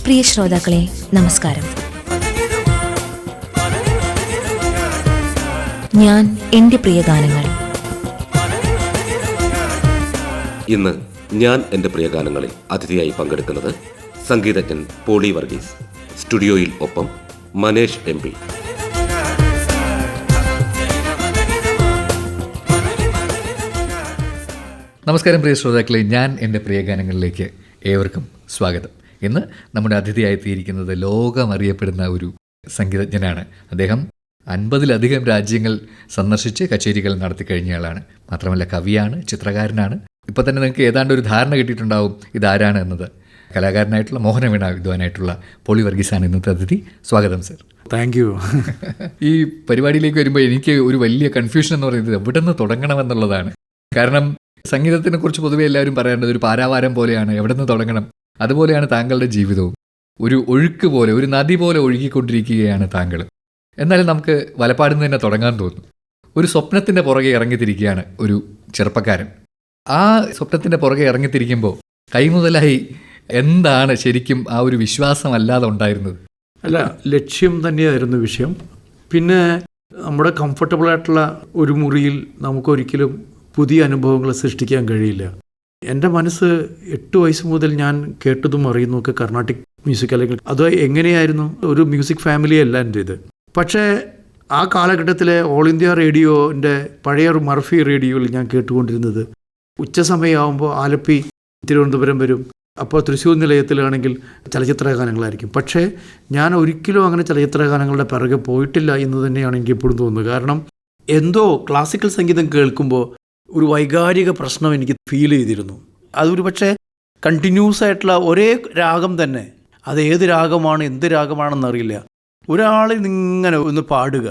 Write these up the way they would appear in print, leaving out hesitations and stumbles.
പ്രിയ ശ്രോതാക്കളെ നമസ്കാരം. ഞാൻ എൻ്റെ പ്രിയ ഗാനങ്ങൾ. ഇന്ന് ഞാൻ എൻ്റെ പ്രിയ ഗാനങ്ങളിൽ അതിഥിയായി പങ്കെടുക്കുന്നത് സംഗീതജ്ഞൻ പോളി വർഗീസ്. സ്റ്റുഡിയോയിൽ ഒപ്പം മനേഷ് MP. നമസ്കാരം പ്രിയ ശ്രോതാക്കളെ, ഞാൻ എൻ്റെ പ്രിയ ഗാനങ്ങളിലേക്ക് ഏവർക്കും സ്വാഗതം. ഇന്ന് നമ്മുടെ അതിഥിയായെത്തിയിരിക്കുന്നത് ലോകമറിയപ്പെടുന്ന ഒരു സംഗീതജ്ഞനാണ്. അദ്ദേഹം 50-ലധികം രാജ്യങ്ങൾ സന്ദർശിച്ച് കച്ചേരികൾ നടത്തി കഴിഞ്ഞയാളാണ്. മാത്രമല്ല കവിയാണ്, ചിത്രകാരനാണ്. ഇപ്പോൾ തന്നെ നിങ്ങൾക്ക് ഏതാണ്ട് ഒരു ധാരണ കിട്ടിയിട്ടുണ്ടാവും ഇതാരാണ് എന്നത്. കലാകാരനായിട്ടുള്ള മോഹനവീണ വിദ്വാനായിട്ടുള്ള പോളി വർഗീസാണ് ഇന്നത്തെ അതിഥി. സ്വാഗതം സർ. Thank you. ഈ പരിപാടിയിലേക്ക് വരുമ്പോൾ എനിക്ക് ഒരു വലിയ കൺഫ്യൂഷൻ എന്ന് പറയുന്നത് എവിടെ നിന്ന് തുടങ്ങണമെന്നുള്ളതാണ്. കാരണം സംഗീതത്തിനെ കുറിച്ച് പൊതുവെ എല്ലാവരും പറയാറുണ്ട് ഒരു പാരാവാരം പോലെയാണ്, എവിടെ നിന്ന് തുടങ്ങണം. അതുപോലെയാണ് താങ്കളുടെ ജീവിതവും. ഒരു ഒഴുക്ക് പോലെ, ഒരു നദി പോലെ ഒഴുകിക്കൊണ്ടിരിക്കുകയാണ് താങ്കൾ. എന്നാലും നമുക്ക് വലപ്പാടിൽ നിന്ന് തന്നെ തുടങ്ങാൻ തോന്നുന്നു. ഒരു സ്വപ്നത്തിൻ്റെ പുറകെ ഇറങ്ങിത്തിരിക്കുകയാണ് ഒരു ചെറുപ്പക്കാരൻ. ആ സ്വപ്നത്തിൻ്റെ പുറകെ ഇറങ്ങിത്തിരിക്കുമ്പോൾ കൈമുതലായി എന്താണ് ശരിക്കും ആ ഒരു വിശ്വാസമല്ലാതെ ഉണ്ടായിരുന്നത്? അല്ല, ലക്ഷ്യം തന്നെയായിരുന്നു വിഷയം. പിന്നെ നമ്മുടെ കംഫർട്ടബിളായിട്ടുള്ള ഒരു മുറിയിൽ നമുക്കൊരിക്കലും പുതിയ അനുഭവങ്ങൾ സൃഷ്ടിക്കാൻ കഴിയില്ല. എൻ്റെ മനസ്സ് 8 വയസ്സ് മുതൽ ഞാൻ കേട്ടതും അറിയുന്നതൊക്കെ കർണാട്ടിക് മ്യൂസിക്, അല്ലെങ്കിൽ അത് എങ്ങനെയായിരുന്നു, ഒരു മ്യൂസിക് ഫാമിലിയല്ല എൻ്റെ ഇത്. പക്ഷേ ആ കാലഘട്ടത്തിലെ ഓൾ ഇന്ത്യ റേഡിയോൻ്റെ പഴയ ഒരു മർഫി റേഡിയോയിൽ ഞാൻ കേട്ടുകൊണ്ടിരുന്നത് ഉച്ച സമയമാകുമ്പോൾ ആലപ്പി തിരുവനന്തപുരം വരും. അപ്പോൾ തൃശ്ശൂർ നിലയത്തിലാണെങ്കിൽ ചലച്ചിത്ര ഗാനങ്ങളായിരിക്കും. പക്ഷേ ഞാൻ ഒരിക്കലും അങ്ങനെ ചലച്ചിത്ര ഗാനങ്ങളുടെ പിറകെ പോയിട്ടില്ല എന്ന് തന്നെയാണ് എനിക്ക് എപ്പോഴും തോന്നുന്നത്. കാരണം എന്തോ ക്ലാസിക്കൽ സംഗീതം കേൾക്കുമ്പോൾ ഒരു വൈകാരിക പ്രശ്നം എനിക്ക് ഫീൽ ചെയ്തിരുന്നു. അതൊരു പക്ഷേ കണ്ടിന്യൂസ് ആയിട്ടുള്ള ഒരേ രാഗം തന്നെ, അത് ഏത് രാഗമാണ് എന്ത് രാഗമാണെന്നറിയില്ല, ഒരാളിൽ ഇങ്ങനെ ഒന്ന് പാടുക,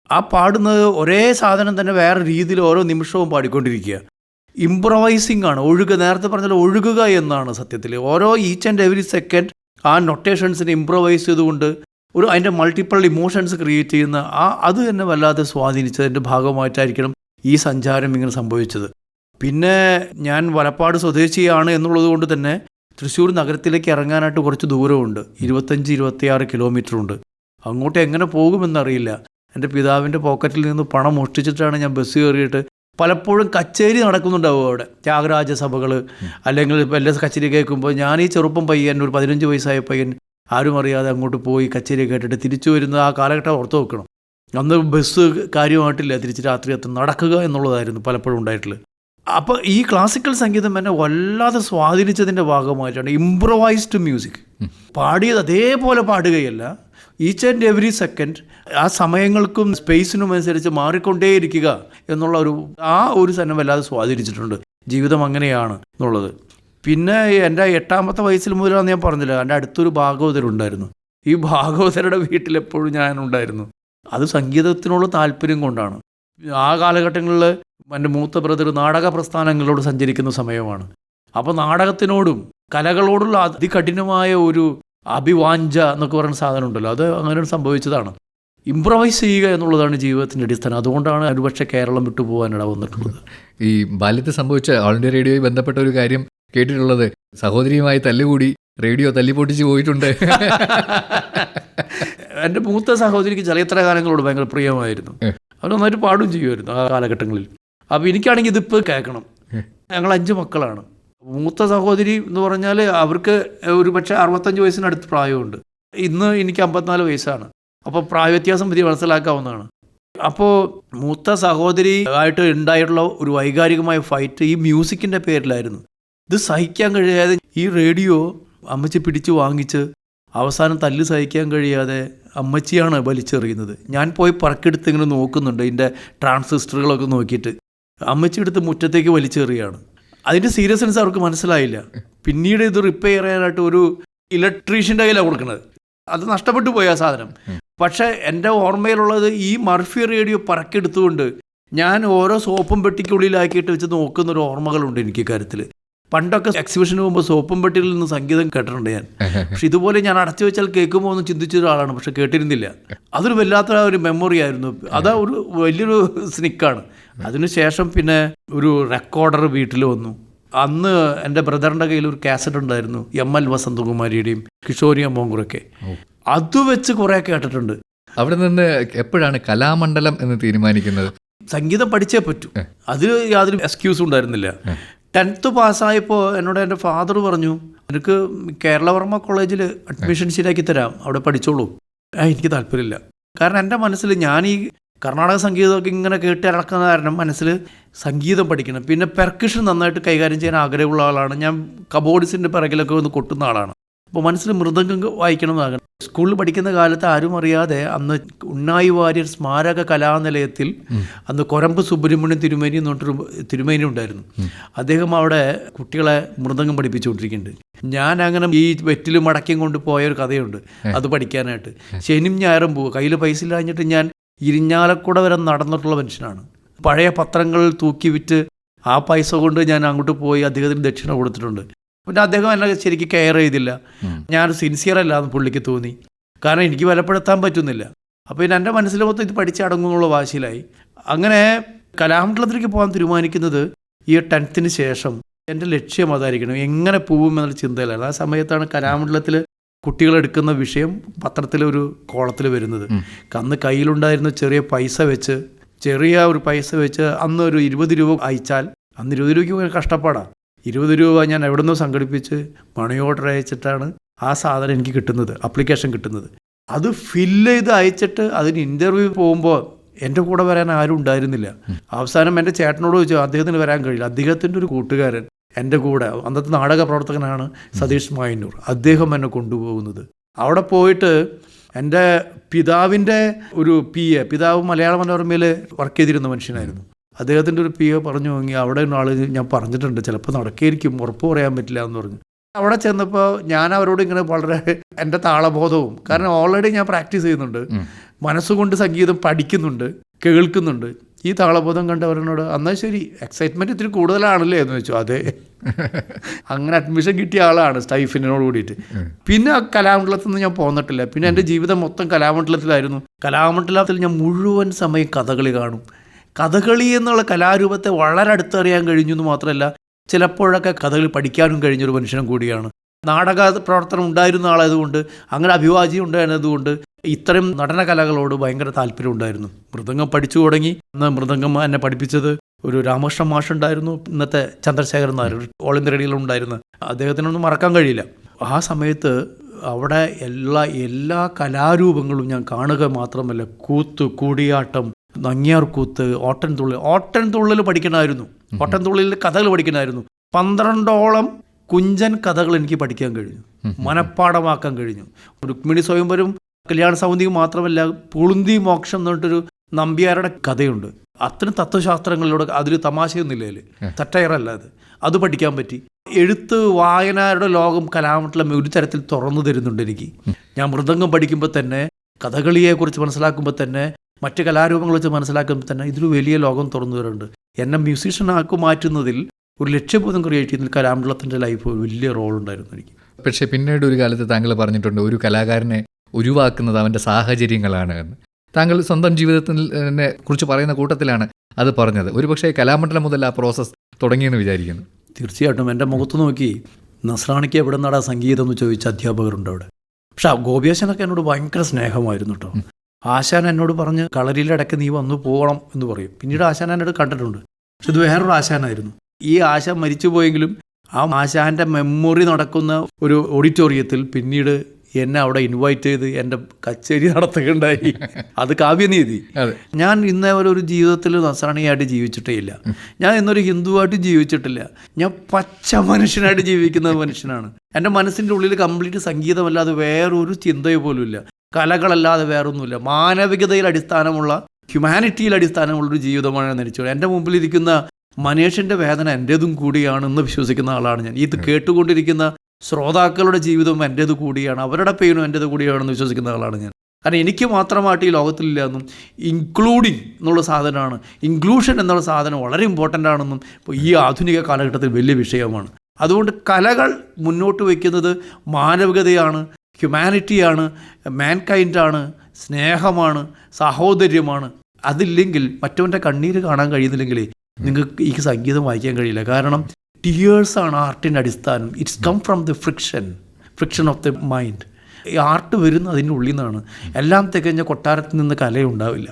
ആ പാടുന്നത് ഒരേ സാധനം തന്നെ വേറെ രീതിയിൽ ഓരോ നിമിഷവും പാടിക്കൊണ്ടിരിക്കുക. ഇംപ്രവൈസിങ് ആണ്, നേരത്തെ പറഞ്ഞാൽ ഒഴുകുക എന്നാണ് സത്യത്തിൽ. ഓരോ ഈച്ച് ആൻഡ് എവറി സെക്കൻഡ് ആ നൊട്ടേഷൻസിനെ ഇംപ്രവൈസ് ചെയ്തുകൊണ്ട് അതിൻ്റെ മൾട്ടിപ്പിൾ ഇമോഷൻസ് ക്രിയേറ്റ് ചെയ്യുന്ന അത് തന്നെ വല്ലാതെ സ്വാധീനിച്ചതിൻ്റെ ഭാഗമായിട്ടായിരിക്കണം ഈ സഞ്ചാരം ഇങ്ങനെ സംഭവിച്ചത്. പിന്നെ ഞാൻ വലപ്പാട് സ്വദേശിയാണ് എന്നുള്ളത് കൊണ്ട് തന്നെ തൃശ്ശൂർ നഗരത്തിലേക്ക് ഇറങ്ങാനായിട്ട് കുറച്ച് ദൂരമുണ്ട്. 25-26 കിലോമീറ്ററുണ്ട്. അങ്ങോട്ട് എങ്ങനെ പോകുമെന്നറിയില്ല. എൻ്റെ പിതാവിൻ്റെ പോക്കറ്റിൽ നിന്ന് പണം മോഷ്ടിച്ചിട്ടാണ് ഞാൻ ബസ് കയറിയിട്ട് പലപ്പോഴും കച്ചേരി നടക്കുന്നുണ്ടാവും അവിടെ, ത്യാഗരാജ സഭകൾ അല്ലെങ്കിൽ വല്ല കച്ചേരി കേൾക്കുമ്പോൾ ഞാൻ ഈ ചെറുപ്പം പയ്യൻ, ഒരു 15 വയസ്സായ പയ്യൻ, ആരും അറിയാതെ അങ്ങോട്ട് പോയി കച്ചേരി കേട്ടിട്ട് തിരിച്ചു വരുന്ന ആ കാലഘട്ടം ഓർത്ത് വെക്കണം. അന്ന് ബസ് കാര്യമായിട്ടില്ല, തിരിച്ച് രാത്രി നടക്കുക എന്നുള്ളതായിരുന്നു പലപ്പോഴും ഉണ്ടായിട്ടുള്ളത്. അപ്പോൾ ഈ ക്ലാസിക്കൽ സംഗീതം എന്നെ വല്ലാതെ സ്വാധീനിച്ചതിൻ്റെ ഭാഗമായിട്ടാണ് ഇംപ്രവൈസ്ഡ് മ്യൂസിക്. പാടിയത് അതേപോലെ പാടുകയല്ല, ഈച്ച് ആൻഡ് എവറി സെക്കൻഡ് ആ സമയങ്ങൾക്കും സ്പേസിനും അനുസരിച്ച് മാറിക്കൊണ്ടേയിരിക്കുക എന്നുള്ള ഒരു തന്നെ വല്ലാതെ സ്വാധീനിച്ചിട്ടുണ്ട്. ജീവിതം അങ്ങനെയാണ് എന്നുള്ളത്. പിന്നെ എൻ്റെ 8ാമത്തെ വയസ്സിൽ മുതലാണെന്ന് ഞാൻ പറഞ്ഞില്ല, എൻ്റെ അടുത്തൊരു ഭാഗവതരുണ്ടായിരുന്നു. ഈ ഭാഗവതരുടെ വീട്ടിലെപ്പോഴും ഞാനുണ്ടായിരുന്നു. അത് സംഗീതത്തിനുള്ള താല്പര്യം കൊണ്ടാണ്. ആ കാലഘട്ടങ്ങളിൽ എൻ്റെ മൂത്ത ബ്രദർ നാടക പ്രസ്ഥാനങ്ങളോട് സഞ്ചരിക്കുന്ന സമയമാണ്. അപ്പോൾ നാടകത്തിനോടും കലകളോടുള്ള അതികഠിനമായ ഒരു അഭിവാഞ്ച എന്നൊക്കെ പറയുന്ന സാധനം ഉണ്ടല്ലോ, അത് അങ്ങനെ സംഭവിച്ചതാണ്. ഇംപ്രവൈസ് ചെയ്യുക എന്നുള്ളതാണ് ജീവിതത്തിൻ്റെ അടിസ്ഥാനം. അതുകൊണ്ടാണ് ഒരുപക്ഷെ കേരളം വിട്ടുപോകാനിട വന്നിട്ടുള്ളത്. ഈ ബാല്യത്തിൽ സംഭവിച്ച ഓൾ ഇന്ത്യ റേഡിയോയിൽ ബന്ധപ്പെട്ട ഒരു കാര്യം കേട്ടിട്ടുള്ളത്, സഹോദരിയുമായി തല്ലുകൂടി റേഡിയോ തല്ലിപ്പൊട്ടിച്ച് പോയിട്ടുണ്ട്. എൻ്റെ മൂത്ത സഹോദരിക്ക് ചലച്ചിത്ര ഗാനങ്ങളോട് ഭയങ്കര പ്രിയമായിരുന്നു. അവർ നന്നായിട്ട് പാടുകയും ചെയ്യുമായിരുന്നു ആ കാലഘട്ടങ്ങളിൽ. അപ്പോൾ എനിക്കാണെങ്കിൽ ഇതിപ്പോൾ കേൾക്കണം. ഞങ്ങൾ 5 മക്കളാണ്. മൂത്ത സഹോദരി എന്ന് പറഞ്ഞാൽ അവർക്ക് ഒരു പക്ഷേ 65 വയസ്സിനടുത്ത് പ്രായമുണ്ട്. ഇന്ന് എനിക്ക് 54 വയസ്സാണ്. അപ്പോൾ പ്രായ വ്യത്യാസം പറ്റി മനസ്സിലാക്കാവുന്നതാണ്. അപ്പോൾ മൂത്ത സഹോദരി ആയിട്ട് ഉണ്ടായിട്ടുള്ള ഒരു വൈകാരികമായ ഫൈറ്റ് ഈ മ്യൂസിക്കിൻ്റെ പേരിലായിരുന്നു. ഇത് സഹിക്കാൻ കഴിയാതെ ഈ റേഡിയോ അമ്മച്ചി പിടിച്ച് വാങ്ങിച്ച് അവസാനം തല്ല് സഹിക്കാൻ കഴിയാതെ അമ്മച്ചിയാണ് വലിച്ചെറിയുന്നത്. ഞാൻ പോയി പറക്കെടുത്ത് ഇങ്ങനെ നോക്കുന്നുണ്ട്, ഇതിൻ്റെ ട്രാൻസിസ്റ്ററുകളൊക്കെ നോക്കിയിട്ട്. അമ്മച്ചി എടുത്ത് മുറ്റത്തേക്ക് വലിച്ചെറിയാണ്. അതിൻ്റെ സീരിയസ്നെസ് അവർക്ക് മനസ്സിലായില്ല. പിന്നീട് ഇത് റിപ്പയർ ചെയ്യാനായിട്ട് ഒരു ഇലക്ട്രീഷ്യൻ്റെ കയ്യിലാണ് കൊടുക്കുന്നത്. അത് നഷ്ടപ്പെട്ടു പോയി ആ സാധനം. പക്ഷേ എൻ്റെ ഓർമ്മയിലുള്ളത് ഈ മർഫി റേഡിയോ പറക്കെടുത്തുകൊണ്ട് ഞാൻ ഓരോ സോപ്പും പെട്ടിക്കുള്ളിലാക്കിയിട്ട് വെച്ച് നോക്കുന്നൊരു ഓർമ്മകളുണ്ട് എനിക്ക് കാര്യത്തിൽ. പണ്ടൊക്കെ എക്സിബിഷന് പോകുമ്പോൾ സോപ്പും പെട്ടിയിൽ നിന്ന് സംഗീതം കേട്ടിട്ടുണ്ട് ഞാൻ. പക്ഷെ ഇതുപോലെ ഞാൻ അടച്ചു വെച്ചാൽ കേൾക്കുമ്പോൾ ഒന്ന് ചിന്തിച്ച ഒരാളാണ്, പക്ഷെ കേട്ടിരുന്നില്ല. അതൊരു വല്ലാത്ത ഒരു മെമ്മറി ആയിരുന്നു. അതാ വലിയൊരു സ്നിക്കാണ്. അതിനുശേഷം പിന്നെ ഒരു റെക്കോർഡർ വീട്ടിൽ വന്നു. അന്ന് എൻ്റെ ബ്രദറിൻ്റെ കയ്യിൽ ഒരു കാസറ്റ് ഉണ്ടായിരുന്നു, ML വസന്തകുമാരിയുടെയും കിഷോരി അമ്മോങ്കുറൊക്കെ. അത് വെച്ച് കുറേ കേട്ടിട്ടുണ്ട്. അവിടെ നിന്ന് എപ്പോഴാണ് കലാമണ്ഡലം എന്ന് തീരുമാനിക്കുന്നത്? സംഗീതം പഠിച്ചേ പറ്റൂ, അതിൽ യാതൊരു എക്സ്ക്യൂസും ഉണ്ടായിരുന്നില്ല. 10th പാസ്സായപ്പോൾ എന്നോട് എൻ്റെ ഫാദർ പറഞ്ഞു, എനിക്ക് കേരളവർമ്മ കോളേജിൽ അഡ്മിഷൻ ശരിയാക്കി തരാം, അവിടെ പഠിച്ചോളൂ. എനിക്ക് താല്പര്യമില്ല. കാരണം എൻ്റെ മനസ്സിൽ ഞാൻ ഈ കർണാടക സംഗീതമൊക്കെ ഇങ്ങനെ കേട്ട് ഇറക്കുന്ന കാരണം മനസ്സിൽ സംഗീതം പഠിക്കണം. പിന്നെ പെർക്കഷൻ നന്നായിട്ട് കൈകാര്യം ചെയ്യാൻ ആഗ്രഹമുള്ള ആളാണ് ഞാൻ. കബോർഡ്സിൻ്റെ പിറകിലൊക്കെ ഒന്ന് കൊട്ടുന്ന ആളാണ്. അപ്പോൾ മനസ്സിൽ മൃദംഗം വായിക്കണം എന്നാകണം. സ്കൂളിൽ പഠിക്കുന്ന കാലത്ത് ആരും അറിയാതെ അന്ന് ഉണ്ണായി വാര്യർ സ്മാരക കലാനിലയത്തിൽ അന്ന് കൊരമ്പ് സുബ്രഹ്മണ്യം തിരുമേനി എന്ന് പറഞ്ഞൊരു തിരുമേനി ഉണ്ടായിരുന്നു. അദ്ദേഹം അവിടെ കുട്ടികളെ മൃദംഗം പഠിപ്പിച്ചുകൊണ്ടിരിക്കുന്നുണ്ട്. ഞാൻ അങ്ങനെ ഈ വെറ്റിലും മടക്കിയും കൊണ്ട് പോയൊരു കഥയുണ്ട് അത് പഠിക്കാനായിട്ട്. ശനിയും ഞായറും പോകും. കയ്യിൽ പൈസ ഇല്ലാഞ്ഞിട്ട് ഞാൻ ഇരിഞ്ഞാലക്കുട വരെ നടന്നിട്ടുള്ള മനുഷ്യനാണ്. പഴയ പത്രങ്ങൾ തൂക്കി വിറ്റ് ആ പൈസ കൊണ്ട് ഞാൻ അങ്ങോട്ട് പോയി അദ്ദേഹത്തിന് ദക്ഷിണ കൊടുത്തിട്ടുണ്ട്. പിന്നെ അദ്ദേഹം എന്നെ ശരിക്കും കെയർ ചെയ്തില്ല. ഞാൻ സിൻസിയർ അല്ലാന്ന് പുള്ളിക്ക് തോന്നി. കാരണം എനിക്ക് ബലപ്പെടുത്താൻ പറ്റുന്നില്ല. അപ്പോൾ പിന്നെ എൻ്റെ മനസ്സിൽ മൊത്തം ഇത് പഠിച്ചടങ്ങുന്നുള്ള വാശിയിലായി. അങ്ങനെ കലാമണ്ഡലത്തിലേക്ക് പോകാൻ തീരുമാനിക്കുന്നത് ഈ 10th ശേഷം. എൻ്റെ ലക്ഷ്യം അതായിരിക്കണം, എങ്ങനെ പോവും എന്നുള്ള ചിന്തയിലായിരുന്നു. ആ സമയത്താണ് കലാമണ്ഡലത്തിൽ കുട്ടികളെടുക്കുന്ന വിഷയം പത്രത്തിലൊരു കോളത്തിൽ വരുന്നത്. അന്ന് കയ്യിലുണ്ടായിരുന്ന ചെറിയ ഒരു പൈസ വെച്ച് അന്ന് ഒരു 20 രൂപ അയച്ചാൽ, അന്ന് 20 രൂപയ്ക്ക് കഷ്ടപ്പാടാണ്. 20 രൂപ ഞാൻ എവിടെ നിന്നോ സംഘടിപ്പിച്ച് മണി ഓർഡർ അയച്ചിട്ടാണ് ആ സാധനം എനിക്ക് കിട്ടുന്നത്, അപ്ലിക്കേഷൻ കിട്ടുന്നത്. അത് ഫില്ല് ചെയ്ത് അയച്ചിട്ട് അതിന് ഇൻ്റർവ്യൂ പോകുമ്പോൾ എൻ്റെ കൂടെ വരാൻ ആരും ഉണ്ടായിരുന്നില്ല. അവസാനം എൻ്റെ ചേട്ടനോട് ചോദിച്ചു, അദ്ദേഹത്തിന് വരാൻ കഴിയില്ല. അദ്ദേഹത്തിൻ്റെ ഒരു കൂട്ടുകാരൻ എൻ്റെ കൂടെ, അന്നത്തെ നാടക പ്രവർത്തകനാണ് സതീഷ് മായന്നൂർ, അദ്ദേഹം എന്നെ കൊണ്ടുപോകുന്നത്. അവിടെ പോയിട്ട് എൻ്റെ പിതാവിൻ്റെ ഒരു പിതാവ് മലയാള മനോരമയിൽ വർക്ക് ചെയ്തിരുന്ന മനുഷ്യനായിരുന്നു. അദ്ദേഹത്തിൻ്റെ ഒരു PA പറഞ്ഞു, അവിടെ ആൾ ഞാൻ പറഞ്ഞിട്ടുണ്ട്, ചിലപ്പോൾ നടക്കുകയായിരിക്കും, ഉറപ്പ് പറയാൻ പറ്റില്ല എന്ന് പറഞ്ഞു. അവിടെ ചെന്നപ്പോൾ ഞാൻ അവരോട് ഇങ്ങനെ വളരെ എൻ്റെ താളബോധവും, കാരണം ഓൾറെഡി ഞാൻ പ്രാക്ടീസ് ചെയ്യുന്നുണ്ട്, മനസ്സുകൊണ്ട് സംഗീതം പഠിക്കുന്നുണ്ട്, കേൾക്കുന്നുണ്ട്. ഈ താളബോധം കണ്ടവരോട് എന്നാൽ ശരി, എക്സൈറ്റ്മെൻറ്റ് ഇത്തിരി കൂടുതലാണല്ലേ എന്ന് വെച്ചു. അതെ, അങ്ങനെ അഡ്മിഷൻ കിട്ടിയ ആളാണ് സ്റ്റൈഫിനോട് കൂടിയിട്ട്. പിന്നെ കലാമണ്ഡലത്തിൽ നിന്ന് ഞാൻ പോന്നിട്ടില്ല. പിന്നെ എൻ്റെ ജീവിതം മൊത്തം കലാമണ്ഡലത്തിലായിരുന്നു. കലാമണ്ഡലത്തിൽ ഞാൻ മുഴുവൻ സമയം കഥകളി കാണും. കഥകളി എന്നുള്ള കലാരൂപത്തെ വളരെ അടുത്തറിയാൻ കഴിഞ്ഞു എന്ന് മാത്രമല്ല, ചിലപ്പോഴൊക്കെ കഥകളി പഠിക്കാനും കഴിഞ്ഞൊരു മനുഷ്യനും കൂടിയാണ്. നാടക പ്രവർത്തനം ഉണ്ടായിരുന്ന ആളായതുകൊണ്ട്, അങ്ങനെ അഭിവാജ്യം ഉണ്ടായിരുന്നതുകൊണ്ട് ഇത്തരം നടന കലകളോട് ഭയങ്കര താല്പര്യം ഉണ്ടായിരുന്നു. മൃദംഗം പഠിച്ചു തുടങ്ങി. അന്ന് മൃദംഗം എന്നെ പഠിപ്പിച്ചത് ഒരു രാമകൃഷ്ണ മാഷ് ഉണ്ടായിരുന്നു, ഇന്നത്തെ ചന്ദ്രശേഖരൻ നായർ, ഓൾ ഇന്ത്യ റേഡിയോയിൽ ഉണ്ടായിരുന്ന. അദ്ദേഹത്തിനൊന്നും മറക്കാൻ കഴിയില്ല. ആ സമയത്ത് അവിടെ എല്ലാ കലാരൂപങ്ങളും ഞാൻ കാണുക മാത്രമല്ല, കൂത്ത്, കൂടിയാട്ടം, നങ്ങ്യാർകൂത്ത്, ഓട്ടൻതുള്ളൽ പഠിക്കണമായിരുന്നു. ഓട്ടൻതുള്ളലിൽ കഥകൾ പഠിക്കണമായിരുന്നു. 12ഓളം കുഞ്ചൻ കഥകൾ എനിക്ക് പഠിക്കാൻ കഴിഞ്ഞു, മനഃപ്പാടമാക്കാൻ കഴിഞ്ഞു. രുക്മിണി സ്വയംവരും കല്യാണ സൗന്ദര്യം മാത്രമല്ല, പുളുന്തി മോക്ഷം എന്ന് പറഞ്ഞിട്ടൊരു നമ്പ്യാരുടെ കഥയുണ്ട്. അത്തരം തത്വശാസ്ത്രങ്ങളിലൂടെ, അതിൽ തമാശയൊന്നുമില്ല, സറ്റയറല്ല അത് പഠിക്കാൻ പറ്റി. എഴുത്ത്, വായനയുടെ ലോകം കലാമണ്ഡലം ഒരു തരത്തിൽ തുറന്നു തരുന്നുണ്ട് എനിക്ക്. ഞാൻ മൃദംഗം പഠിക്കുമ്പോൾ തന്നെ, കഥകളിയെക്കുറിച്ച് മനസ്സിലാക്കുമ്പോൾ തന്നെ, മറ്റ് കലാരൂപങ്ങളെ വെച്ച് മനസ്സിലാക്കുമ്പോൾ തന്നെ ഇതൊരു വലിയ ലോകം തുറന്നു വരുന്നുണ്ട്. എന്നെ മ്യൂസീഷ്യനാക്കി മാറ്റുന്നതിൽ, ഒരു ലക്ഷ്യബോധം ക്രിയേറ്റ് ചെയ്യുന്നതിൽ കലാമണ്ഡലത്തിൻ്റെ ലൈഫ് വലിയ റോൾ ഉണ്ടായിരുന്നു എനിക്ക്. പക്ഷേ പിന്നീട് ഒരു കാലത്ത് താങ്കൾ പറഞ്ഞിട്ടുണ്ട്, ഒരു കലാകാരനെ ഉരുവാക്കുന്നത് അവൻ്റെ സാഹചര്യങ്ങളാണ് എന്ന്. താങ്കൾ സ്വന്തം ജീവിതത്തിനെ കുറിച്ച് പറയുന്ന കൂട്ടത്തിലാണ് അത് പറഞ്ഞത്. ഒരുപക്ഷെ കലാമണ്ഡലം മുതൽ ആ പ്രോസസ്സ് തുടങ്ങിയെന്ന് വിചാരിക്കുന്നു. തീർച്ചയായിട്ടും. എൻ്റെ മുഖത്ത് നോക്കി നസ്രാണിക്ക് എവിടെ നടാ സംഗീതം എന്ന് ചോദിച്ച അധ്യാപകരുണ്ട് അവിടെ. പക്ഷെ ഗോപിയാശനൊക്കെ എന്നോട് ഭയങ്കര സ്നേഹമായിരുന്നു കേട്ടോ. ആശാൻ എന്നോട് പറഞ്ഞ് കളരിയിലെ ഇടയ്ക്ക് നീ വന്നു പോകണം എന്ന് പറയും. പിന്നീട് ആശാൻ എന്നോട് കണ്ടിട്ടുണ്ട്. പക്ഷെ ഇത് വേറൊരു ആശാനായിരുന്നു. ഈ ആശാൻ മരിച്ചു പോയെങ്കിലും ആ ആശാൻ്റെ മെമ്മറി നടക്കുന്ന ഒരു ഓഡിറ്റോറിയത്തിൽ പിന്നീട് എന്നെ അവിടെ ഇൻവൈറ്റ് ചെയ്ത് എൻ്റെ കച്ചേരി നടത്തുകയുണ്ടായി. അത് കാവ്യനീതി. ഞാൻ ഇന്നേ ഒരു ജീവിതത്തിൽ നസ്രാണിയായിട്ട് ജീവിച്ചിട്ടേ ഇല്ല. ഞാൻ ഇന്നൊരു ഹിന്ദുവായിട്ട് ജീവിച്ചിട്ടില്ല. ഞാൻ പച്ച മനുഷ്യനായിട്ട് ജീവിക്കുന്ന മനുഷ്യനാണ്. എൻ്റെ മനസ്സിൻ്റെ ഉള്ളിൽ കംപ്ലീറ്റ് സംഗീതമല്ലാതെ വേറൊരു ചിന്തയോ പോലും ഇല്ല, കലകളല്ലാതെ വേറൊന്നുമില്ല. മാനവികതയിൽ അടിസ്ഥാനമുള്ള, ഹ്യൂമാനിറ്റിയിൽ അടിസ്ഥാനമുള്ളൊരു ജീവിതമാണ് നയിച്ചത്. എൻ്റെ മുമ്പിലിരിക്കുന്ന മനുഷ്യൻ്റെ വേദന എൻ്റേതും കൂടിയാണെന്ന് വിശ്വസിക്കുന്ന ആളാണ് ഞാൻ. ഇത് കേട്ടുകൊണ്ടിരിക്കുന്ന ശ്രോതാക്കളുടെ ജീവിതവും എൻ്റേത് കൂടിയാണ്, അവരുടെ പെയിനും എൻ്റേത് കൂടിയാണെന്ന് വിശ്വസിക്കുന്ന ആളാണ് ഞാൻ. കാരണം എനിക്ക് മാത്രമായിട്ട് ഈ ലോകത്തിലില്ല എന്നും, ഇൻക്ലൂഡിങ് എന്നുള്ള സാധനമാണ്, ഇൻക്ലൂഷൻ എന്നുള്ള സാധനം വളരെ ഇമ്പോർട്ടൻ്റ് ആണെന്നും ഇപ്പോൾ ഈ ആധുനിക കാലഘട്ടത്തിൽ വലിയ വിഷയമാണ്. അതുകൊണ്ട് കലകൾ മുന്നോട്ട് വയ്ക്കുന്നത് മാനവികതയാണ്, ഹ്യൂമാനിറ്റിയാണ്, മാൻകൈൻഡാണ്, സ്നേഹമാണ്, സഹോദര്യമാണ്. അതില്ലെങ്കിൽ, മറ്റവൻ്റെ കണ്ണീര് കാണാൻ കഴിയുന്നില്ലെങ്കിൽ നിങ്ങൾക്ക് ഈ സംഗീതം വായിക്കാൻ കഴിയില്ല. കാരണം ടിയേഴ്സാണ് ആർട്ടിൻ്റെ അടിസ്ഥാനം. It's come from the friction of the mind. ഈ ആർട്ട് വരുന്നത് അതിൻ്റെ ഉള്ളിൽ നിന്നാണ്. എല്ലാം തികഞ്ഞ കൊട്ടാരത്തിൽ നിന്ന് കലയുണ്ടാവില്ല.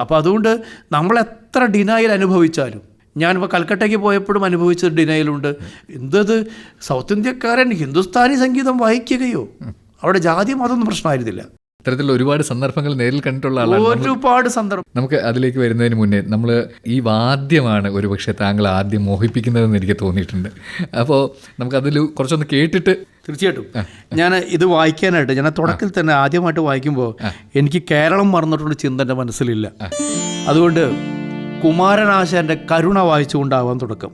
അപ്പോൾ അതുകൊണ്ട് നമ്മൾ എത്ര ഡിനയൽ അനുഭവിച്ചാലും, ഞാനിപ്പോൾ കൽക്കട്ടയ്ക്ക് പോയപ്പോഴും അനുഭവിച്ച ഡിനയലുണ്ട്. എന്തത് സൗത്ത് ഇന്ത്യക്കാരൻ ഹിന്ദുസ്ഥാനി സംഗീതം വായിക്കുകയോ? അവിടെ ജാതി മതമൊന്നും പ്രശ്നമായിരുന്നില്ല. ഇത്തരത്തിലുള്ള ഒരുപാട് സന്ദർഭങ്ങൾ നേരിൽ കണ്ടിട്ടുള്ള ആളാണ്. ഒരുപാട് സന്ദർഭം. നമുക്ക് അതിലേക്ക് വരുന്നതിന് മുന്നേ നമ്മൾ ഈ വാദ്യമാണ് ഒരുപക്ഷെ താങ്കൾ ആദ്യം മോഹിപ്പിക്കുന്നതെന്ന് എനിക്ക് തോന്നിയിട്ടുണ്ട്. അപ്പോൾ നമുക്കതിൽ കുറച്ചൊന്ന് കേട്ടിട്ട്. തീർച്ചയായിട്ടും. ഞാൻ ഇത് വായിക്കാനായിട്ട് ഞാൻ തുടക്കത്തിൽ തന്നെ ആദ്യമായിട്ട് വായിക്കുമ്പോൾ എനിക്ക് കേരളം മറന്നിട്ടുള്ള ചിന്ത എൻ്റെ മനസ്സിലില്ല. അതുകൊണ്ട് കുമാരനാശാൻ്റെ കരുണ വായിച്ചുകൊണ്ടാവാൻ തുടക്കം.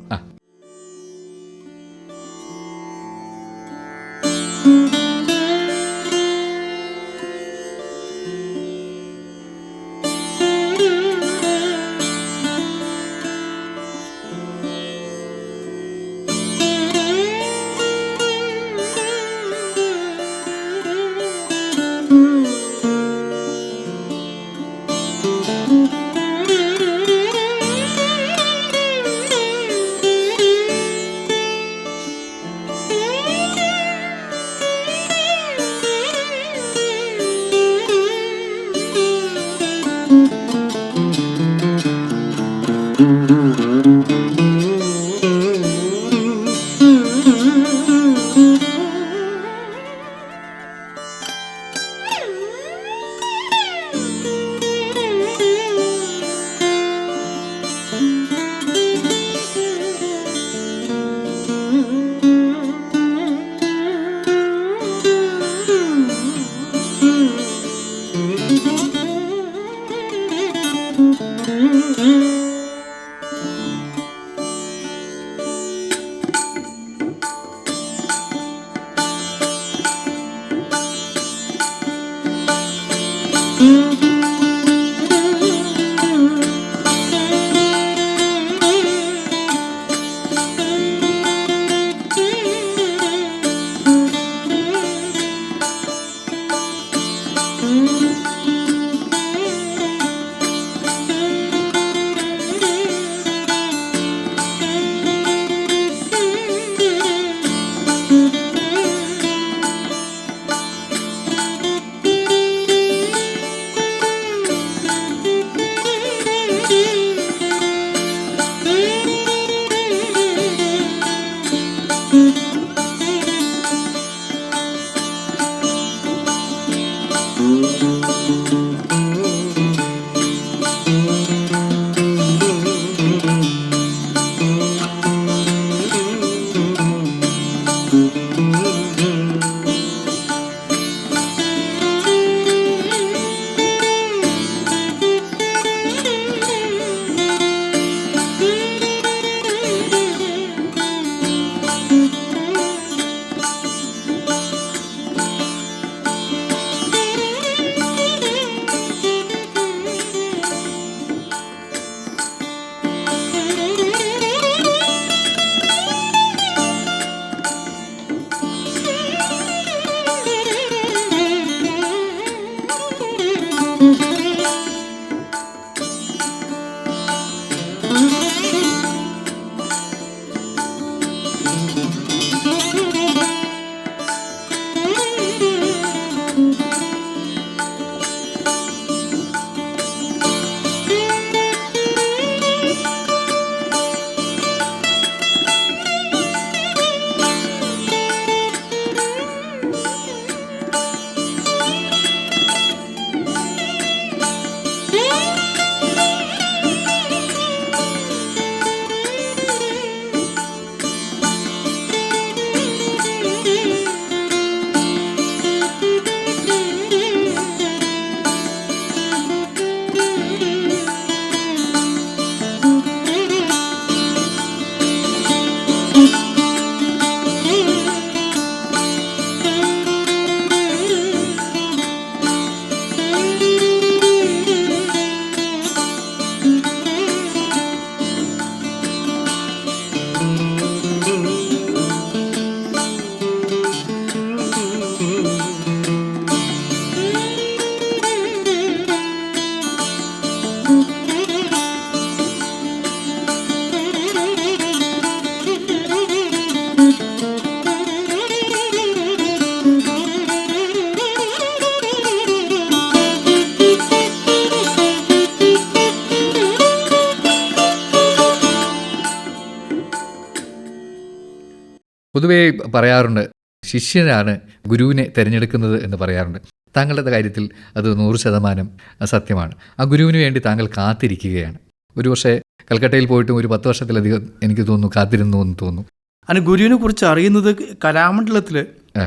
പൊതുവേ പറയാറുണ്ട് ശിഷ്യനാണ് ഗുരുവിനെ തിരഞ്ഞെടുക്കുന്നത് എന്ന് പറയാറുണ്ട്. താങ്കളുടെ കാര്യത്തിൽ അത് 100% സത്യമാണ്. ആ ഗുരുവിന് വേണ്ടി താങ്കൾ കാത്തിരിക്കുകയാണ്. ഒരു പക്ഷേ കൽക്കട്ടയിൽ പോയിട്ടും ഒരു 10 വർഷത്തിലധികം എനിക്ക് തോന്നുന്നു കാത്തിരുന്നു എന്ന് തോന്നുന്നു. അതിന് ഗുരുവിനെ കുറിച്ച് അറിയുന്നത് കലാമണ്ഡലത്തിൽ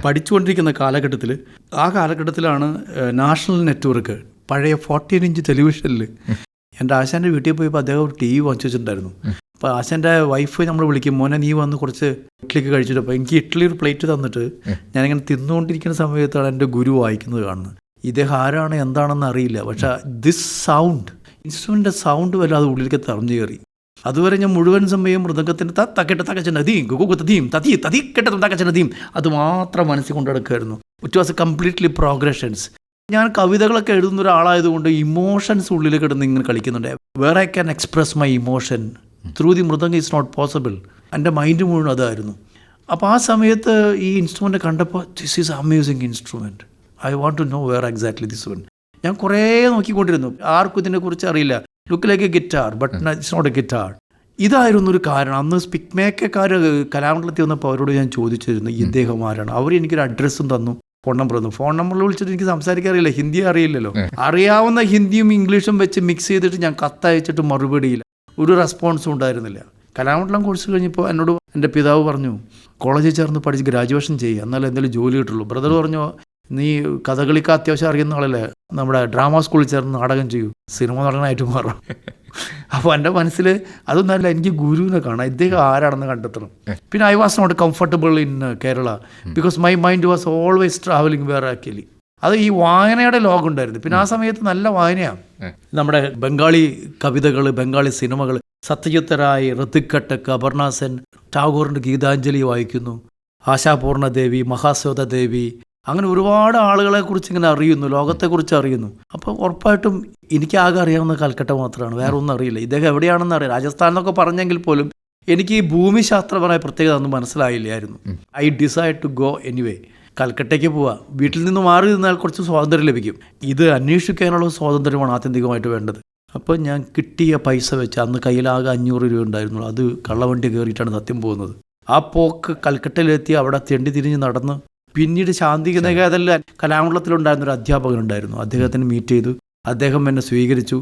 പഠിച്ചുകൊണ്ടിരിക്കുന്ന കാലഘട്ടത്തിൽ, ആ കാലഘട്ടത്തിലാണ് നാഷണൽ നെറ്റ്വർക്ക് പഴയ 14 ഇഞ്ച് ടെലിവിഷനിൽ എൻ്റെ ആശാൻ്റെ വീട്ടിൽ പോയപ്പോൾ അദ്ദേഹം ഒരു TV വാങ്ങിച്ചു വെച്ചിട്ടുണ്ടായിരുന്നു. അപ്പോൾ ആശാൻ്റെ വൈഫ് നമ്മൾ വിളിക്കും, മോനെ നീ വന്ന് കുറച്ച് ഇഡ്ഡലിക്ക് കഴിച്ചിട്ട്. അപ്പോൾ എനിക്ക് ഇഡ്ഡലി ഒരു പ്ലേറ്റ് തന്നിട്ട് ഞാനിങ്ങനെ തിന്നുകൊണ്ടിരിക്കുന്ന സമയത്താണ് എൻ്റെ ഗുരു വായിക്കുന്നത് കാണുന്നത്. ഇദ്ദേഹം ആരാണ് എന്താണെന്ന് അറിയില്ല, പക്ഷേ ദിസ് സൗണ്ട്, ഇൻസ്ട്രുമെൻ്റ് സൗണ്ട് വരെ അത് ഉള്ളിലേക്ക് തറഞ്ഞു കയറി. അതുവരെ ഞാൻ മുഴുവൻ സമയം മൃദംഗത്തിൻ്റെ തക്കച്ചനദീം അത് മാത്രം മനസ്സിൽ കൊണ്ടു നടക്കുമായിരുന്നു. It was a completely progressions. ഞാൻ കവിതകളൊക്കെ എഴുതുന്ന ഒരാളായതുകൊണ്ട് ഇമോഷൻസ് ഉള്ളിൽ കിടന്ന് ഇങ്ങനെ കളിക്കുന്നുണ്ട്. Where I can express my emotion through the mridangam is not possible. എൻ്റെ മൈൻഡ് മുഴുവൻ അതായിരുന്നു. അപ്പോൾ ആ സമയത്ത് ഈ ഇൻസ്ട്രുമെൻ്റ് കണ്ടപ്പോൾ this is amazing instrument, I want to know where exactly this one. ഞാൻ കുറേ നോക്കിക്കൊണ്ടിരുന്നു. ആർക്കും ഇതിനെക്കുറിച്ച് അറിയില്ല. Look like a guitar but it's not a guitar. ഇതായിരുന്നു ഒരു കാരണം. അന്ന് സ്പിക് മേക്കക്കാർ കലാമണ്ഡലത്തിൽ വന്നപ്പോൾ അവരോട് ഞാൻ ചോദിച്ചിരുന്നു ഇദ്ദേഹം ആരാണ്. അവർ എനിക്കൊരു അഡ്രസ്സും തന്നു, ഫോൺ നമ്പർ തന്നു. ഫോൺ നമ്പറിൽ വിളിച്ചിട്ട് എനിക്ക് സംസാരിക്കാൻ അറിയില്ല, ഹിന്ദി അറിയില്ലല്ലോ. അറിയാവുന്ന ഹിന്ദിയും ഇംഗ്ലീഷും വെച്ച് മിക്സ് ചെയ്തിട്ട് ഞാൻ കത്തയച്ചിട്ട് മറുപടിയില്ല, ഒരു റെസ്പോൺസും ഉണ്ടായിരുന്നില്ല. കലാമണ്ഡലം കോഴ്സ് കഴിഞ്ഞപ്പോൾ എന്നോട് എൻ്റെ പിതാവ് പറഞ്ഞു, കോളേജിൽ ചേർന്ന് പഠിച്ച് ഗ്രാജുവേഷൻ ചെയ്യുക, എന്നാലും എന്തെങ്കിലും ജോലി കിട്ടുള്ളൂ. ബ്രദർ പറഞ്ഞു, നീ കഥകളിക്ക് അത്യാവശ്യം അറിയുന്ന ആളല്ലേ, നമ്മുടെ ഡ്രാമ സ്കൂളിൽ ചേർന്ന് നാടകം ചെയ്യൂ, സിനിമ നടനായിട്ട് മാറാം. അപ്പോൾ എൻ്റെ മനസ്സിൽ അതൊന്നല്ല, എനിക്ക് ഗുരുവിനെ കാണാം, ഇദ്ദേഹം ആരാണെന്ന് കണ്ടെത്തണം. പിന്നെ I was not comfortable in Kerala because my mind was always travelling where actually. അത് ഈ വായനയുടെ ലോകം ഉണ്ടായിരുന്നു. പിന്നെ ആ സമയത്ത് നല്ല വായനയാണ്. നമ്മുടെ ബംഗാളി കവിതകൾ, ബംഗാളി സിനിമകൾ, സത്യജിത്ത് റായ്, ഋതിക് ഘട്ടക്, അപർണ സെൻ, ടാഗോറിൻ്റെ ഗീതാഞ്ജലി വായിക്കുന്നു, ആശാപൂർണ ദേവി, മഹാസ്വേത ദേവി, അങ്ങനെ ഒരുപാട് ആളുകളെക്കുറിച്ച് ഇങ്ങനെ അറിയുന്നു, ലോകത്തെക്കുറിച്ച് അറിയുന്നു. അപ്പോൾ ഉറപ്പായിട്ടും എനിക്കാകെ അറിയാവുന്ന കൽക്കട്ട മാത്രമാണ്, വേറെ ഒന്നും അറിയില്ല. ഇദ്ദേഹം എവിടെയാണെന്ന് അറിയാം. രാജസ്ഥാൻ എന്നൊക്കെ പറഞ്ഞെങ്കിൽ പോലും എനിക്ക് ഈ ഭൂമിശാസ്ത്രപരമായ പ്രത്യേകത ഒന്നും മനസ്സിലായില്ലായിരുന്നു. I decide to go anyway. കൽക്കട്ടയ്ക്ക് പോവാം. വീട്ടിൽ നിന്ന് മാറി നിന്നാൽ കുറച്ച് സ്വാതന്ത്ര്യം ലഭിക്കും. ഇത് അന്വേഷിക്കാനുള്ള സ്വാതന്ത്ര്യമാണ് ആത്യന്തികമായിട്ട് വേണ്ടത്. അപ്പോൾ ഞാൻ കിട്ടിയ പൈസ വെച്ച്, അന്ന് കയ്യിലാകെ 500 രൂപ ഉണ്ടായിരുന്നു, അത് കള്ളവണ്ടി കയറിയിട്ടാണ് സത്യം പോകുന്നത്. ആ പോക്ക് കൽക്കട്ടയിലെത്തി അവിടെ തെണ്ടി തിരിഞ്ഞ് നടന്ന് പിന്നീട് ശാന്തിനികേതനിൽ കലാമണ്ഡലത്തിലുണ്ടായിരുന്നൊരു അധ്യാപകനുണ്ടായിരുന്നു. അദ്ദേഹത്തിന് മീറ്റ് ചെയ്തു. അദ്ദേഹം എന്നെ സ്വീകരിച്ചു.